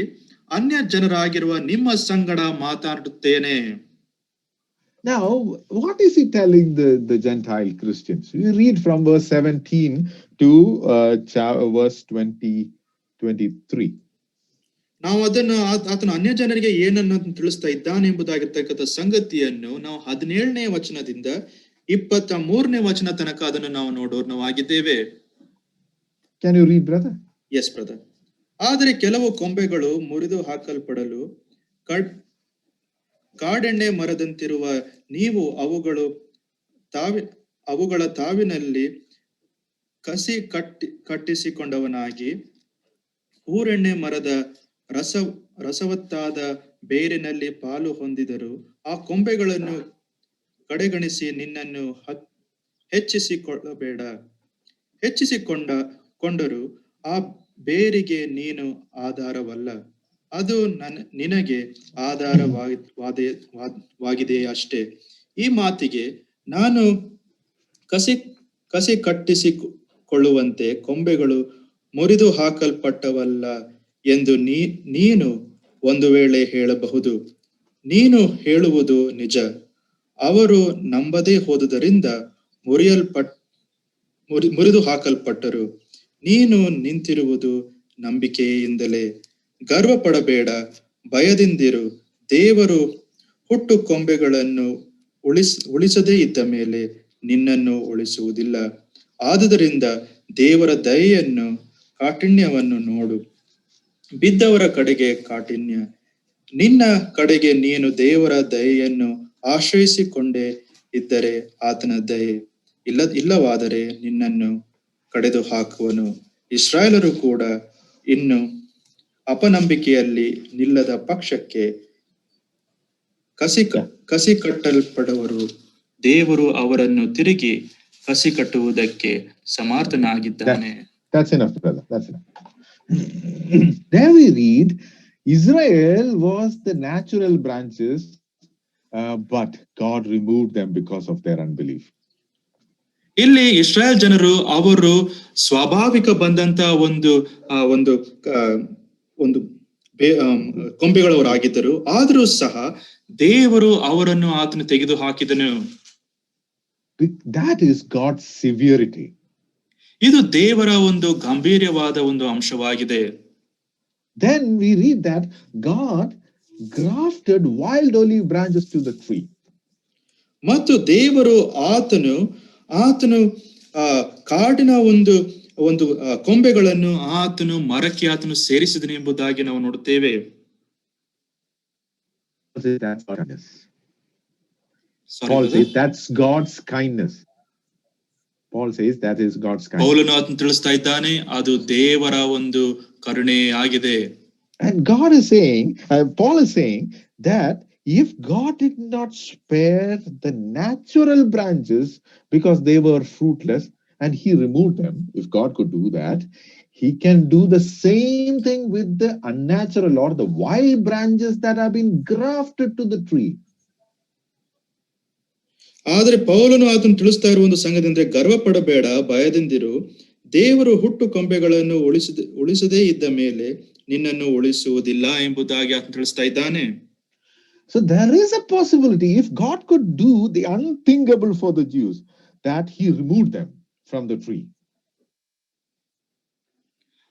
ಅನ್ಯ ಜನರಾಗಿರುವ ನಿಮ್ಮ ಸಂಗಡ ಮಾತಾಡುತ್ತೇನೆ. Now, what is he telling the Gentile Christians? We read from verse 17 to verse 23. ನಾವು ಅದನ್ನು ಆತನ ಅನ್ಯ ಜನರಿಗೆ ಏನನ್ನು ತಿಳಿಸ್ತಾ ಇದ್ದಾನೆ ಎಂಬುದಾಗಿರ್ತಕ್ಕಂಥ ಸಂಗತಿಯನ್ನು ನಾವು 17ನೇ ವಚನದಿಂದ 23ನೇ ವಚನ ತನಕ ಅದನ್ನು ನಾವು ನೋಡೋರ್ನವಾಗಿದ್ದೇವೆ. Can you read, brother? Yes, brother. ಆದರೆ ಕೆಲವು ಕೊಂಬೆಗಳು ಮುರಿದು ಹಾಕಲ್ಪಡಲು ಕಾಡೆಣ್ಣೆ ಮರದಂತಿರುವ ನೀವು ಅವುಗಳ ತಾವಿನಲ್ಲಿ ಕಸಿ ಕಟ್ಟಿಸಿಕೊಂಡವನಾಗಿ ಊರೆಣ್ಣೆ ಮರದ ರಸವತ್ತಾದ ಬೇರಿನಲ್ಲಿ ಪಾಲು ಹೊಂದಿದರು. ಆ ಕೊಂಬೆಗಳನ್ನು ಕಡೆಗಣಿಸಿ ನಿನ್ನನ್ನು ಹೆಚ್ಚಿಸಿಕೊಂಡರು. ಆ ಬೇರಿಗೆ ನೀನು ಆಧಾರವಲ್ಲ, ಅದು ನಿನಗೆ ಆಧಾರವಾಗಿದೆ ಅಷ್ಟೇ. ಈ ಮಾತಿಗೆ ನಾನು ಕಸಿ ಕಟ್ಟಿಸಿಕೊಳ್ಳುವಂತೆ ಕೊಂಬೆಗಳು ಮುರಿದು ಹಾಕಲ್ಪಟ್ಟವಲ್ಲ ಎಂದು ನೀನು ಒಂದು ವೇಳೆ ಹೇಳಬಹುದು. ನೀನು ಹೇಳುವುದು ನಿಜ. ಅವರು ನಂಬದೇ ಹೋದುದರಿಂದ ಮುರಿದು ಹಾಕಲ್ಪಟ್ಟರು. ನೀನು ನಿಂತಿರುವುದು ನಂಬಿಕೆಯಿಂದಲೇ. ಗರ್ವ ಪಡಬೇಡ, ಭಯದಿಂದಿರು. ದೇವರು ಹುಟ್ಟು ಕೊಂಬೆಗಳನ್ನು ಉಳಿಸದೇ ಇದ್ದ ಮೇಲೆ ನಿನ್ನನ್ನು ಉಳಿಸುವುದಿಲ್ಲ. ಆದುದರಿಂದ ದೇವರ ದಯೆಯನ್ನು ಕಾಠಿಣ್ಯವನ್ನು ನೋಡು. ಬಿದ್ದವರ ಕಡೆಗೆ ಕಾಠಿಣ್ಯ, ನಿನ್ನ ಕಡೆಗೆ ನೀನು ದೇವರ ದಯೆಯನ್ನು ಆಶ್ರಯಿಸಿಕೊಂಡೇ ಇದ್ದರೆ ಆತನ ದಯೆ ಇಲ್ಲವಾದರೆ ನಿನ್ನನ್ನು ಕಡೆದು ಹಾಕುವನು. ಇಸ್ರಾಯೇಲರು ಕೂಡ ಇನ್ನು ಅಪನಂಬಿಕೆಯಲ್ಲಿ ನಿಲ್ಲದ ಪಕ್ಷಕ್ಕೆ ಕಸಿ ಕಟ್ಟಲ್ಪಡುವರು. ದೇವರು ಅವರನ್ನು ತಿರುಗಿ ಕಸಿ ಕಟ್ಟುವುದಕ್ಕೆ ಸಮರ್ಥನಾಗಿದ್ದಾನೆ. That's enough, brother. That's enough. There we read, Israel was the natural branches, but God removed them because of their unbelief. ಇಲ್ಲಿ ಇಸ್ರಾಯೇಲ್ ಜನರು ಅವರು ಸ್ವಾಭಾವಿಕ ಬಂದಂತ ಒಂದು ಕೊಂಬೆಗಳವರಾಗಿದ್ದರು. ಆದರೂ ಸಹ ದೇವರು ಅವರನ್ನು ಆತನು ತೆಗೆದು ಹಾಕಿದನು. That is God's severity. ಇದು ದೇವರ ಒಂದು ಗಂಭೀರವಾದ ಒಂದು ಅಂಶವಾಗಿದೆ. Then we read that God grafted wild olive branches to the tree. ಮತ್ತು ದೇವರು ಆತನು ಕಾಡಿನ ಒಂದು ಕೊಂಬೆಗಳನ್ನು ಆತನು ಮರಕ್ಕೆ ಆತನು ಸೇರಿಸಿದನು ಎಂಬುದಾಗಿ ನಾವು ನೋಡುತ್ತೇವೆ. Paul says that's God's kindness. Paul says that is God's kindness. ಪೌಲನು ಆತನು ತಿಳಿಸ್ತಾ ಇದ್ದಾನೆ, ಅದು ದೇವರ ಒಂದು ಕರುಣೆ ಆಗಿದೆ. And God is saying, Paul is saying that if God did not spare the natural branches because they were fruitless and he removed them, if God could do that, he can do the same thing with the unnatural or the wild branches that have been grafted to the tree. ಆದರೆ ಪೌಲನು ಆತನು ತಿಳಿಸ್ತಾ ಇರುವ ಒಂದು ಸಂಗತಿ ಗರ್ವ ಪಡಬೇಡ, ಭಯದಿಂದಿರು. ದೇವರು ಹುಟ್ಟು ಕೊಂಬೆಗಳನ್ನು ಉಳಿಸದೇ ಇದ್ದ ಮೇಲೆ ನಿನ್ನನ್ನು ಉಳಿಸುವುದಿಲ್ಲ ಎಂಬುದಾಗಿ ಆತನು ತಿಳಿಸ್ತಾ ಇದ್ದಾನೆ. So there is a possibility, if God could do the unthinkable for the Jews, that he removed them from the tree.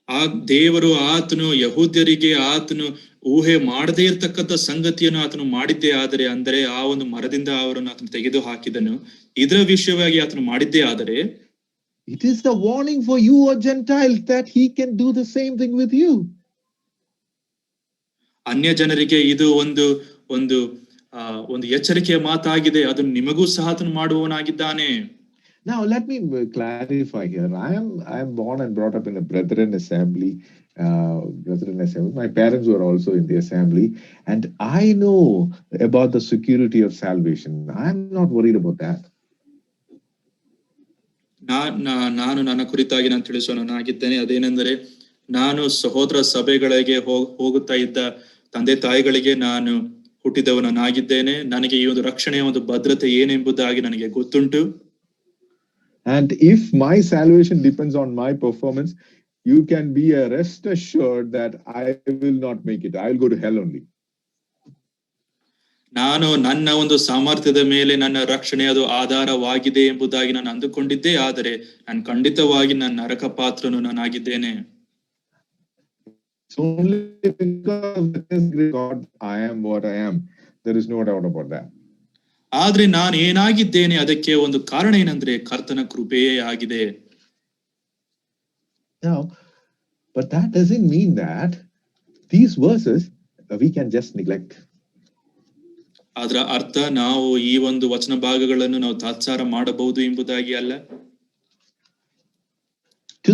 ಆ ದೇವರು ಆತನು ಯಹೂದ್ಯರಿಗೆ ಆತನು ಊಹೆ ಮಾಡದೇ ಇರತಕ್ಕಂಥ ಸಂಗತಿಯನ್ನು ಆತನು ಮಾಡಿದ್ದೇ ಆದರೆ, ಅಂದರೆ ಆ ಒಂದು ಮರದಿಂದ ಅವರನ್ನು ಆತನು ತೆಗೆದು ಹಾಕಿದನು. ಇದರ ವಿಷಯವಾಗಿ ಆತನು ಮಾಡಿದ್ದೇ ಆದರೆ, it is the warning for you or Gentiles that he can do the same thing with you. ಅನ್ಯ ಜನರಿಗೆ ಇದು ಒಂದು ಒಂದು ಒಂದು ಎಚ್ಚರಿಕೆಯ ಮಾತಾಗಿದೆ. ಅದನ್ನು ನಿಮಗೂ ಸಹ ಆತನು ಮಾಡುವವನಾಗಿದ್ದಾನೆ. Now let me clarify here. I am born and brought up in a Brethren assembly. My parents were also in the assembly, and I know about the security of salvation. I am not worried about that. ನಾನು ನನ್ನ ಕುರಿತಾಗಿ ನಾನು ತಿಳಿಸೋನಾಗಿದ್ದೇನೆ. ಅದೇನೆಂದರೆ, ನಾನು ಸಹೋದರ ಸಭೆಗಳಿಗೆ ಹೋಗುತ್ತಾ ಇದ್ದ ತಂದೆ ತಾಯಿಗಳಿಗೆ ನಾನು ಹುಟ್ಟಿದವನಾಗಿದ್ದೇನೆ. ನನಗೆ ಈ ಒಂದು ರಕ್ಷಣೆಯ ಒಂದು ಭದ್ರತೆ ಏನೆಂಬುದಾಗಿ ನನಗೆ ಗೊತ್ತುಂಟು. And if my salvation depends on my performance, you can be rest assured that I will not make it. I will go to hell only. ನಾನು ನನ್ನ ಒಂದು ಸಾಮರ್ಥ್ಯದ ಮೇಲೆ ನನ್ನ ರಕ್ಷಣೆ ಅದು ಆಧಾರವಾಗಿದೆ ಎಂಬುದಾಗಿ ನಾನು ಅಂದುಕೊಂಡಿದ್ದೆ, ಆದರೆ ನಾನು ಖಂಡಿತವಾಗಿ ನನ್ನ ನರಕ ಪಾತ್ರನು ನಾನಾಗಿದ್ದೇನೆ. It's only because God I am what I am. There is no doubt about that. ಆದ್ರೆ ನಾನು ಏನಾಗಿದ್ದೇನೆ ಅದಕ್ಕೆ ಒಂದು ಕಾರಣ ಏನಂದ್ರೆ ಕರ್ತನ ಕೃಪೆಯೇ ಆಗಿದೆ. Now, but that doesn't mean that these verses we can just neglect. ಅದರ ಅರ್ಥ ನಾವು ಈ ಒಂದು ವಚನ ಭಾಗಗಳನ್ನು ನಾವು ತಾತ್ಸಾರ ಮಾಡಬಹುದು ಎಂಬುದಾಗಿ ಅಲ್ಲ. To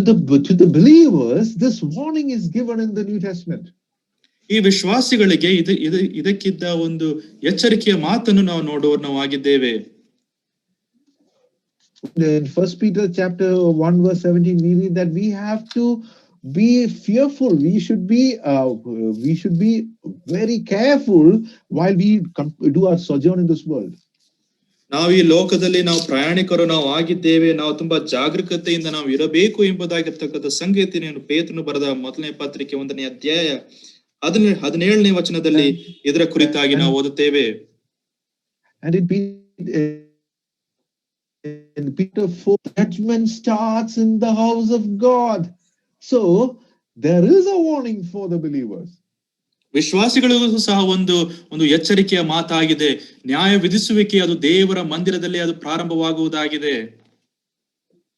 the believers, this warning is given in the New Testament. ಈ ವಿಶ್ವಾಸಿಗಳಿಗೆ ಇದಕ್ಕಿದ್ದ ಒಂದು ಎಚ್ಚರಿಕೆಯ ಮಾತನ್ನು ನಾವು ನೋಡುವವರಾಗಿದ್ದೇವೆ. In 1 Peter chapter 1 verse 17, we read that we have to be fearful. We should be very careful while we do our sojourn in this world. ನಾವು ಈ ಲೋಕದಲ್ಲಿ ನಾವು ಪ್ರಯಾಣಿಕರು ನಾವು ಆಗಿದ್ದೇವೆ. ನಾವು ತುಂಬಾ ಜಾಗರೂಕತೆಯಿಂದ ನಾವು ಇರಬೇಕು ಎಂಬುದಾಗಿರ್ತಕ್ಕಂಥ ಸಂಗತಿಯನ್ನು ಪೇತ್ರನು ಬರೆದ ಮೊದಲನೇ ಪತ್ರಿಕೆ 1ನೇ ಅಧ್ಯಾಯ 17ನೇ ವಚನದಲ್ಲಿ ಇದರ ಕುರಿತಾಗಿ ನಾವು ಓದುತ್ತೇವೆ. And in Peter 4, judgment starts in the house of God. So there is a warning for the believers. ವಿಶ್ವಾಸಿಗಳಿಗೂ ಸಹ ಒಂದು ಎಚ್ಚರಿಕೆಯ ಮಾತಾಗಿದೆ. ನ್ಯಾಯ ವಿಧಿಸುವಿಕೆ ಅದು ದೇವರ ಮಂದಿರದಲ್ಲಿ ಅದು ಪ್ರಾರಂಭವಾಗುವುದಾಗಿದೆ.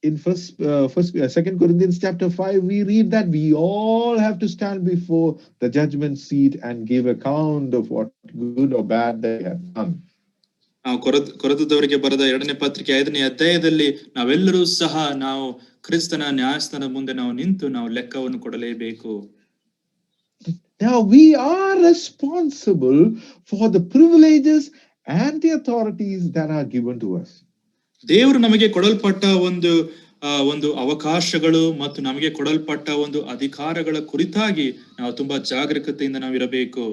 In 2 Corinthians chapter 5, we read that we all have to stand before the judgment seat and give account of what good or bad they have done. ನಾವು ಕೊರಿಂಥದವರಿಗೆ ಬರೆದ 2ನೇ ಪತ್ರಿಕೆ 5ನೇ ಅಧ್ಯಾಯದಲ್ಲಿ ನಾವೆಲ್ಲರೂ ಸಹ ನಾವು ಕ್ರಿಸ್ತನ ನ್ಯಾಯಸ್ಥಾನದ ಮುಂದೆ ನಾವು ನಿಂತು ನಾವು ಲೆಕ್ಕವನ್ನು ಕೊಡಲೇಬೇಕು. Now we are responsible for the privileges and the authorities that are given to us. ದೇವರು ನಮಗೆ ಕೊಡಲ್ಪಟ್ಟ ಒಂದು ಅವಕಾಶಗಳು ಮತ್ತು ನಮಗೆ ಕೊಡಲ್ಪಟ್ಟ ಒಂದು ಅಧಿಕಾರಗಳ ಕುರಿತಾಗಿ ನಾವು ತುಂಬಾ ಜಾಗರೂಕತೆಯಿಂದ ನಾವು ಇರಬೇಕು.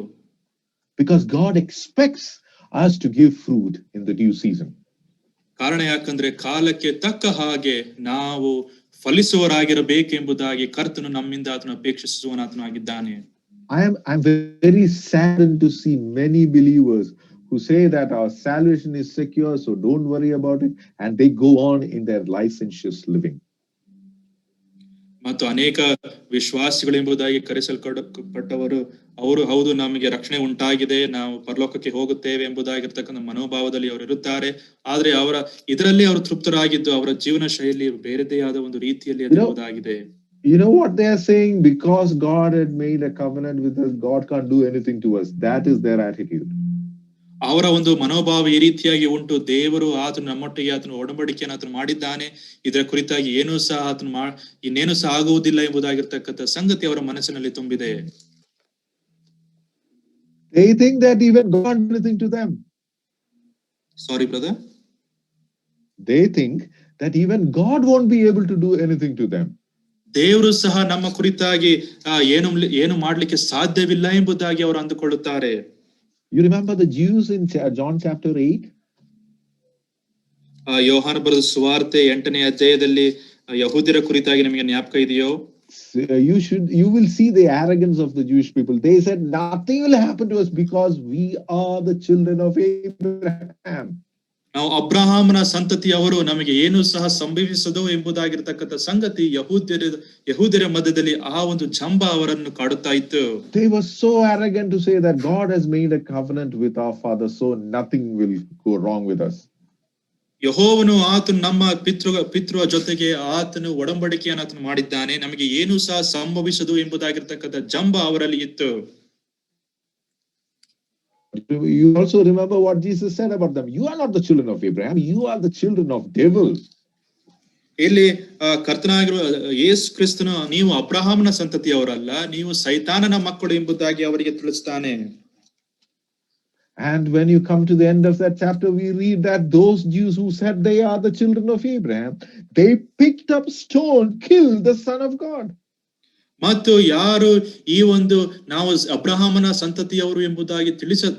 Because God expects us to give fruit in the due season. ಕಾರಣ ಯಾಕಂದ್ರೆ ಕಾಲಕ್ಕೆ ತಕ್ಕ ಹಾಗೆ ನಾವು ಫಲಿಸುವರಾಗಿರಬೇಕೆಂಬುದಾಗಿ ಕರ್ತನು ನಮ್ಮಿಂದ ಆತನು ಅಪೇಕ್ಷಿಸುವನಾಗಿದ್ದಾನೆ. I'm very saddened to see many believers who say that our salvation is secure, so don't worry about it, and they go on in their licentious living. ಮತ್ತು ಅನೇಕ ವಿಶ್ವಾಸಿಗಳು ಎಂಬುದಾಗಿ ಕರೆಸಲ್ಪಟ್ಟವರು ಅವರು ಹೌದು ನಮಗೆ ರಕ್ಷಣೆ ಉಂಟಾಗಿದೆ, ನಾವು ಪರಲೋಕಕ್ಕೆ ಹೋಗುತ್ತೇವೆ ಎಂಬುದಾಗಿರ್ತಕ್ಕಂಥ ಮನೋಭಾವದಲ್ಲಿ ಅವರು ಇರುತ್ತಾರೆ. ಆದ್ರೆ ಇದರಲ್ಲಿ ಅವರು ತೃಪ್ತರಾಗಿದ್ದು ಅವರ ಜೀವನ ಶೈಲಿ ಬೇರೆದೇ ಆದ ಒಂದು ರೀತಿಯಲ್ಲಿ ಇರುವುದಾಗಿದೆ. You know what they are saying? Because God had made a covenant with us, God can't do anything to us. That is their attitude. ಅವರ ಒಂದು ಮನೋಭಾವ ಈ ರೀತಿಯಾಗಿ ಉಂಟು. ದೇವರು ಆತನು ನಮ್ಮೊಟ್ಟಿಗೆ ಆತನು ಒಡಂಬಡಿಕೆಯನ್ನು ಆತನು ಮಾಡಿದ್ದಾನೆ, ಇದರ ಕುರಿತಾಗಿ ಇನ್ನೇನು ಸಹ ಆಗುವುದಿಲ್ಲ ಎಂಬುದಾಗಿರ್ತಕ್ಕಂಥ ಸಂಗತಿ ಅವರ ಮನಸ್ಸಿನಲ್ಲಿ ತುಂಬಿದೆ. They think that even God can't do anything to them. Sorry, brother. They think that even God won't be able to do anything to them. ದೇವರು ಸಹ ನಮ್ಮ ಕುರಿತಾಗಿ ಏನು ಮಾಡ್ಲಿಕ್ಕೆ ಸಾಧ್ಯವಿಲ್ಲ ಎಂಬುದಾಗಿ ಅವರು ಅಂದುಕೊಳ್ಳುತ್ತಾರೆ. You remember the Jews in John chapter 8? ಯೋಹಾನ ಬರೆದ ಸುವಾರ್ತೆ 8ನೇ ಅಧ್ಯಾಯದಲ್ಲಿ ಯಹೂದ್ಯರ ಕುರಿತಾಗಿ ನಿಮಗೆ ಜ್ಞಾಪಕ ಇದೆಯೋ? You will see the arrogance of the Jewish people. They said nothing will happen to us because we are the children of Abraham. ನಾವು ಅಬ್ರಹಾಮನ ಸಂತತಿಯವರು, ನಮಗೆ ಏನು ಸಹ ಸಂಭವಿಸದು ಎಂಬುದಾಗಿರ್ತಕ್ಕಂಥ ಸಂಗತಿ ಯಹೂದ್ಯರ ಮಧ್ಯದಲ್ಲಿ ಆ ಒಂದು ಜಂಬ ಅವರನ್ನು ಕಾಡುತ್ತಾ ಇತ್ತು. They were so arrogant to say that God has made a covenant with our father, so nothing will go wrong with us. ಯೆಹೋವನು ಆತನು ನಮ್ಮ ಪಿತೃ ಜೊತೆಗೆ ಆತನು ಒಡಂಬಡಿಕೆಯನ್ನು ಆತನು ಮಾಡಿದ್ದಾನೆ, ನಮಗೆ ಏನು ಸಹ ಸಂಭವಿಸದು ಎಂಬುದಾಗಿರ್ತಕ್ಕಂಥ ಜಂಬ ಅವರಲ್ಲಿ ಇತ್ತು. You also remember what Jesus said about them. You are not the children of Abraham, you are the children of devil. ಇಲ್ಲಿ ಕರ್ತನಾಗಿರುವ ಯೇಸು ಕ್ರಿಸ್ತನು, ನೀವು ಅಬ್ರಹಾಮನ ಸಂತತಿಯವರಲ್ಲ, ನೀವು ಸೈತಾನನ ಮಕ್ಕಳು ಎಂಬುದಾಗಿ ಅವರಿಗೆ ತಿಳಿಸ್ತಾನೆ. And when you come to the end of that chapter, we read that those Jews who said they are the children of Abraham, they picked up stone, killed the Son of God. ಮತ್ತು ಯಾರು ಈ ಒಂದು ನಾವು ಅಬ್ರಹಾಮನ ಸಂತತಿಯವರು ಎಂಬುದಾಗಿ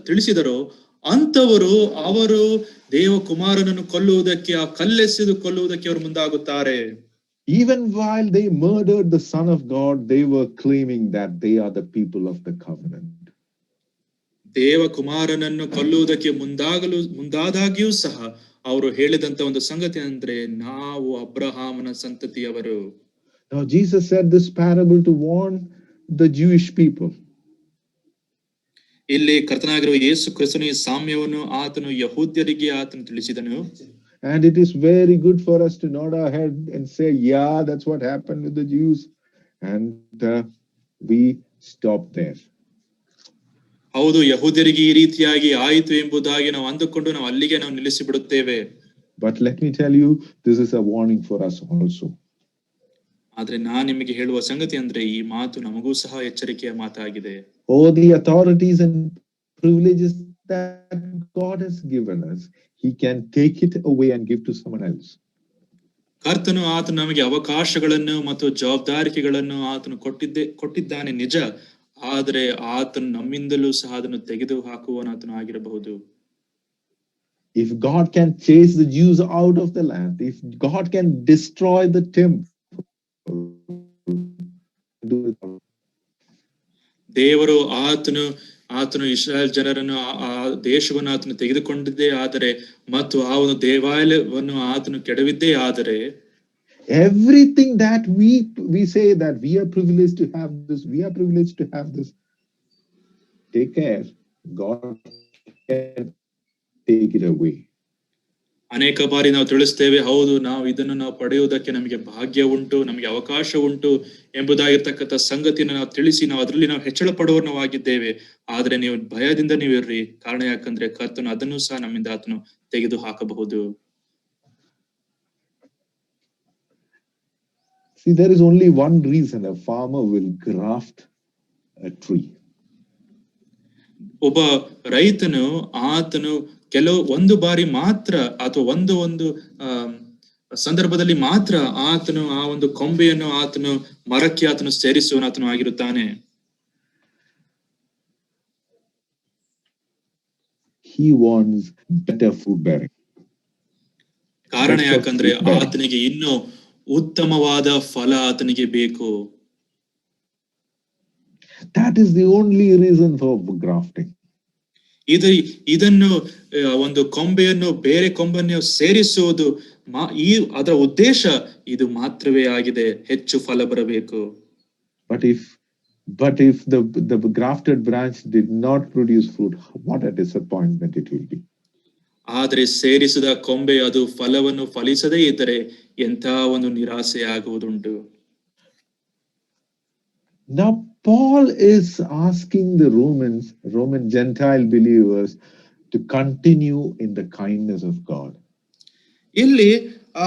ತಿಳಿಸಿದರೋ ಅಂತವರು ಅವರು ದೇವಕುಮಾರನನ್ನು ಕೊಲ್ಲುವುದಕ್ಕೆ, ಆ ಕಲ್ಲೆಸೆದು ಕೊಲ್ಲುವುದಕ್ಕೆ ಅವರು ಮುಂದಾಗುತ್ತಾರೆ. Even while they murdered the Son of God, they were claiming that they are the people of the covenant. ದೇವಕುಮಾರನನ್ನು ಕೊಲ್ಲುವುದಕ್ಕೆ ಮುಂದಾದಾಗಿಯೂ ಸಹ ಅವರು ಹೇಳಿದಂತ ಒಂದು ಸಂಗತಿ ಅಂದ್ರೆ, ನಾವು ಅಬ್ರಹಾಮನ ಸಂತತಿಯವರು. Now Jesus said this parable to warn the Jewish people. ಇಲ್ಲಿ ಕರ್ತನಾಗಿರುವ ಯೇಸು ಕ್ರಿಸ್ತನು ಈ ಸಾಮ್ಯವನ್ನು ಆತನು ಯಹೂದ್ಯರಿಗೆ ಆತನು ತಿಳಿಸಿದನು. And it is very good for us to nod our head and say, yeah, that's what happened with the Jews. And we stop there. ಹೌದು, ಯಹೂದ್ಯರಿಗೆ ಈ ರೀತಿಯಾಗಿ ಆಯಿತು ಎಂಬುದಾಗಿ ನಾವು ಅಂದುಕೊಂಡು ನಾವು ಅಲ್ಲಿಗೆ ನಾವು ನಿಲ್ಲಿಸಿ ಬಿಡುತ್ತೇವೆ. But let me tell you, this is a warning for us also. ಆದ್ರೆ ನಾನು ನಿಮಗೆ ಹೇಳುವ ಸಂಗತಿ ಅಂದ್ರೆ, ಈ ಮಾತು ನಮಗೂ ಸಹ ಎಚ್ಚರಿಕೆಯ ಮಾತಾಗಿದೆ. Oh, the authorities and privileges that God has given us, He can take it away and give to someone else. ಕರ್ತನು ಆತನು ನಮಗೆ ಅವಕಾಶಗಳನ್ನು ಮತ್ತು ಜವಾಬ್ದಾರಿಕೆಗಳನ್ನು ಆತನು ಕೊಟ್ಟಿದ್ದಾನೆ ನಿಜ, ಆದರೆ ಆತನು ನಮ್ಮಿಂದಲೂ ಸಹ ಅದನ್ನು ತೆಗೆದು ಹಾಕುವನಾತನು ಆಗಿರಬಹುದು. If God can chase the Jews out of the land, if God can destroy the temple, ದೇವರು ಆತನು ಇಸ್ರಾಯೇಲ್ ಜನರನ್ನು ಆ ದೇಶವನ್ನು ಆತನು ತೆಗೆದುಕೊಂಡಿದ್ದೇ ಆದರೆ ಮತ್ತು ಆ ಒಂದು ದೇವಾಲಯವನ್ನು ಆತನು ಕೆಡವಿದ್ದೇ ಆದರೆ, everything that we say that we are privileged to have this, we are privileged to have this, take care, God can take it away. ಅನೇಕ ಬಾರಿ ನಾವು ತಿಳಿಸ್ತೇವೆ, ಹೌದು ನಾವು ಇದನ್ನು ನಾವು ಪಡೆಯುವುದಕ್ಕೆ ನಮಗೆ ಭಾಗ್ಯ ಉಂಟು, ನಮಗೆ ಅವಕಾಶ ಉಂಟು ಎಂಬುದಾಗಿರ್ತಕ್ಕಂಥ ಸಂಗತಿಯನ್ನು ನಾವು ತಿಳಿಸಿ ನಾವು ಅದರಲ್ಲಿ ನಾವು ಹೆಚ್ಚಳ ಪಡುವವನಾಗಿದ್ದೇವೆ. ಆದ್ರೆ ನೀವು ಭಯದಿಂದ ನೀವು ಇರ್ರಿ, ಕಾರಣ ಯಾಕಂದ್ರೆ ಕರ್ತನು ಅದನ್ನು ಸಹ ನಮ್ಮಿಂದ ಆತನು ತೆಗೆದು ಹಾಕಬಹುದು. See, there is only one reason a farmer will graft a tree. ಒಬ್ಬ ರೈತನು ಆತನು ಒಂದು ಬಾರಿ ಮಾತ್ರ ಅಥವಾ ಒಂದು ಸಂದರ್ಭದಲ್ಲಿ ಮಾತ್ರ ಆತನು ಆ ಒಂದು ಕೊಂಬೆಯನ್ನು ಆತನು ಮರಕ್ಕೆ ಆತನು ಸೇರಿಸುವನಾತನು ಆಗಿರುತ್ತಾನೆ. He wants better fruit bearing. ಕಾರಣ ಯಾಕಂದ್ರೆ ಆತನಿಗೆ ಇನ್ನೂ ಉತ್ತಮವಾದ ಫಲ ಆತನಿಗೆ ಬೇಕು. That is the only reason for grafting. ಇದನ್ನು ಒಂದು ಕೊಂಬೆಯನ್ನು ಬೇರೆ ಕೊಂಬೆಯನ್ನು ಸೇರಿಸುವುದು ಅದರ ಉದ್ದೇಶ ಇದು ಮಾತ್ರವೇ ಆಗಿದೆ, ಹೆಚ್ಚು ಫಲ ಬರಬೇಕು. But if the grafted branch did not produce fruit, what a disappointment it will be. ಆದರೆ ಸೇರಿಸಿದ ಕೊಂಬೆ ಅದು ಫಲವನ್ನು ಫಲಿಸದೇ ಇದ್ದರೆ ಎಂಥ ಒಂದು ನಿರಾಸೆ ಆಗುವುದುಂಟು. Now Paul is asking the Roman Gentile believers to continue in the kindness of God. ಇಲ್ಲಿ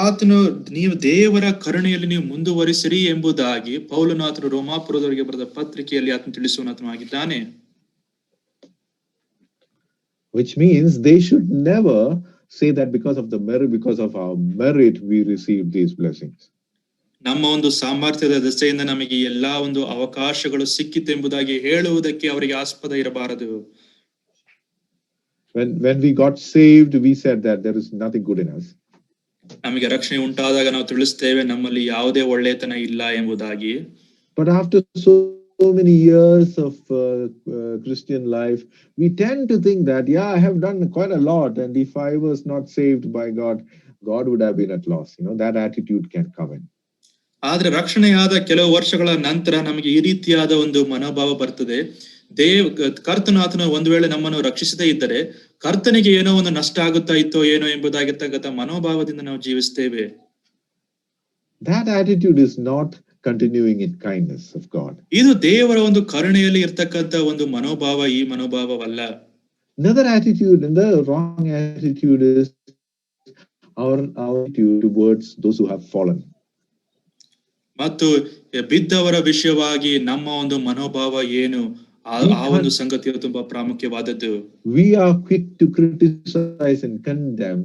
ಆತನು ನೀವು ದೇವರ ಕರುಣೆಯಲ್ಲಿ ನೀವು ಮುಂದುವರಿಸಿರಿ ಎಂಬುದಾಗಿ ಪೌಲನು ಆತನು ರೋಮಾಪುರದವರಿಗೆ ಬರೆದ ಪತ್ರಿಕೆಯಲ್ಲಿ ಆತನು ತಿಳಿಸುವನಾಗಿದ್ದಾನೆ. Which means they should never say that because of our merit we received these blessings. ನಮ್ಮ ಒಂದು ಸಾಮರ್ಥ್ಯದ ದೆಸೆಯಿಂದ ನಮಗೆ ಎಲ್ಲಾ ಒಂದು ಅವಕಾಶಗಳು ಸಿಕ್ಕಿತೆಂಬುದಾಗಿ ಹೇಳುವುದಕ್ಕೆ ಅವರಿಗೆ ಆಸ್ಪದ ಇರಬಾರದು. When we got saved, we said that there is nothing good in us. ನಮಗೆ ರಕ್ಷಣೆ ಉಂಟಾದಾಗ ನಾವು ತಿಳಿಸ್ತೇವೆ ನಮ್ಮಲ್ಲಿ ಯಾವುದೇ ಒಳ್ಳೆತನ ಇಲ್ಲ ಎಂಬುದಾಗಿ. But after so many years of Christian life, we tend to think that, yeah, I have done quite a lot, and if I was not saved by God, God would have been at loss. That attitude can come in. ಆದ್ರೆ ರಕ್ಷಣೆಯಾದ ಕೆಲವು ವರ್ಷಗಳ ನಂತರ ನಮಗೆ ಈ ರೀತಿಯಾದ ಒಂದು ಮನೋಭಾವ ಬರ್ತದೆ. ಕರ್ತನಾತನು ಒಂದು ವೇಳೆ ನಮ್ಮನ್ನು ರಕ್ಷಿಸದೇ ಇದ್ದರೆ ಕರ್ತನಿಗೆ ಏನೋ ಒಂದು ನಷ್ಟ ಆಗುತ್ತಾ ಇತ್ತೋ ಏನೋ ಎಂಬುದಾಗಿರ್ತಕ್ಕಂಥ ಮನೋಭಾವದಿಂದ ನಾವು ಜೀವಿಸ್ತೇವೆ. That attitude is not continuing in kindness of God. ಇದು ದೇವರ ಒಂದು ಕರುಣೆಯಲ್ಲಿ ಇರ್ತಕ್ಕಂಥ ಒಂದು ಮನೋಭಾವ, ಈ ಮನೋಭಾವವಲ್ಲ. Another attitude, and the wrong attitude is our attitude towards those who have fallen. ಮತ್ತು ಬಿದ್ದವರ ವಿಷಯವಾಗಿ ನಮ್ಮ ಒಂದು ಮನೋಭಾವ ಏನು, ಆ ಒಂದು ಸಂಗತಿಯು ತುಂಬಾ ಪ್ರಾಮುಖ್ಯವಾದದ್ದು. We are quick to criticize and condemn,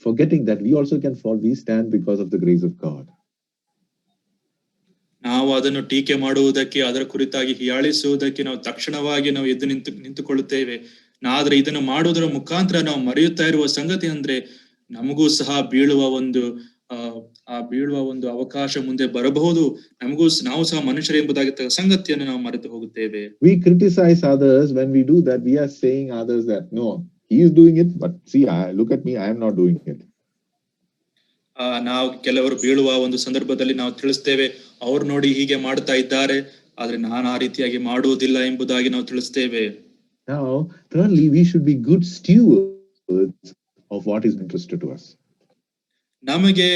forgetting that we also can fall. We stand because of the grace of God. ನಾವು ಅದನ್ನು ಟೀಕೆ ಮಾಡುವುದಕ್ಕೆ, ಅದರ ಕುರಿತಾಗಿ ಹೀಯಾಳಿಸುವುದಕ್ಕೆ ನಾವು ತಕ್ಷಣವಾಗಿ ನಾವು ಎದ್ದು ನಿಂತುಕೊಳ್ಳುತ್ತೇವೆ. ಆದ್ರೆ ಇದನ್ನು ಮಾಡುವುದರ ಮುಖಾಂತರ ನಾವು ಮರೆಯುತ್ತಾ ಇರುವ ಸಂಗತಿ ಅಂದ್ರೆ ನಮಗೂ ಸಹ ಬೀಳುವ ಒಂದು ಅವಕಾಶ ಮುಂದೆ ಬರಬಹುದು. ನಾವು ಸಹ ಮನುಷ್ಯರು ಎಂಬುದಾಗಿ ಸಂಗತಿಯನ್ನು ನಾವು ಮರೆತು ಹೋಗುತ್ತೇವೆ. We criticize others. When we do that, we are saying others that no, he is doing it, but see, look at me, I am not doing it. ನಾವು ಕೆಲವರು ಬೀಳುವ ಒಂದು ಸಂದರ್ಭದಲ್ಲಿ ನಾವು ತಿಳಿಸ್ತೇವೆ, ಅವ್ರು ನೋಡಿ ಹೀಗೆ ಮಾಡ್ತಾ ಇದ್ದಾರೆ, ಆದ್ರೆ ನಾನು ಆ ರೀತಿಯಾಗಿ ಮಾಡುವುದಿಲ್ಲ ಎಂಬುದಾಗಿ ನಾವು ತಿಳಿಸ್ತೇವೆ. Now, thirdly, we should be good stewards of what is entrusted to us. ನಮಗೆ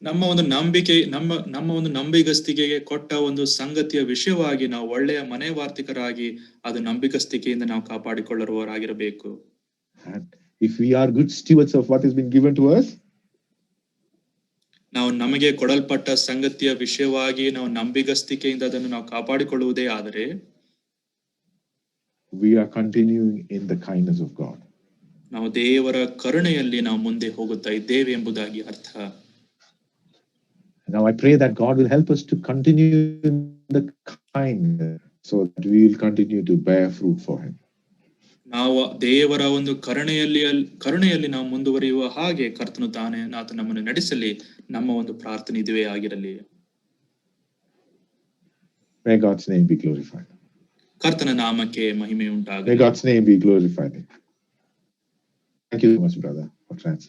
ನಮ್ಮ ಒಂದು ನಂಬಿಗಸ್ತಿಕೆ ಕೊಟ್ಟ ಒಂದು ಸಂಗತಿಯ ವಿಷಯವಾಗಿ ನಾವು ಒಳ್ಳೆಯ ಮನೆವಾರ್ತಿಕರಾಗಿ ಅದು ನಂಬಿಗಸ್ತಿಕೆಯಿಂದ ನಾವು ಕಾಪಾಡಿಕೊಳ್ಳುವವರಾಗಿರಬೇಕು. If we are good stewards of what has been given to us, ನಾವು ನಮಗೆ ಕೊಡಲ್ಪಟ್ಟ ಸಂಗತಿಯ ವಿಷಯವಾಗಿ ನಾವು ನಂಬಿಗಸ್ತಿಕೆಯಿಂದ ಅದನ್ನು ನಾವು ಕಾಪಾಡಿಕೊಳ್ಳುವುದೇ ಆದರೆ we are continuing in the kindness of God. ನಾವು ದೇವರ ಕರುಣೆಯಲ್ಲಿ ನಾವು ಮುಂದೆ ಹೋಗುತ್ತಾ ಇದ್ದೇವೆ ಎಂಬುದಾಗಿ ಅರ್ಥ. Now I pray that God will help us to continue in the kindness so that we will continue to bear fruit for him. ನಾವು ದೇವರ ಒಂದು ಕರುಣೆಯಲ್ಲಿ ನಾವು ಮುಂದುವರಿಯುವ ಹಾಗೆ ಕರ್ತನು ತಾನೇ ನಮ್ಮನ್ನು ನಡೆಸಲಿ. ನಮ್ಮ ಒಂದು ಪ್ರಾರ್ಥನೆ ಇದುವೇ ಆಗಿರಲಿ. May God's name be glorified. ಕರ್ತನ ನಾಮಕ್ಕೆ ಮಹಿಮೆ ಉಂಟಾಗಲಿ. May God's name be glorified. Thank you so much, brother, for translating.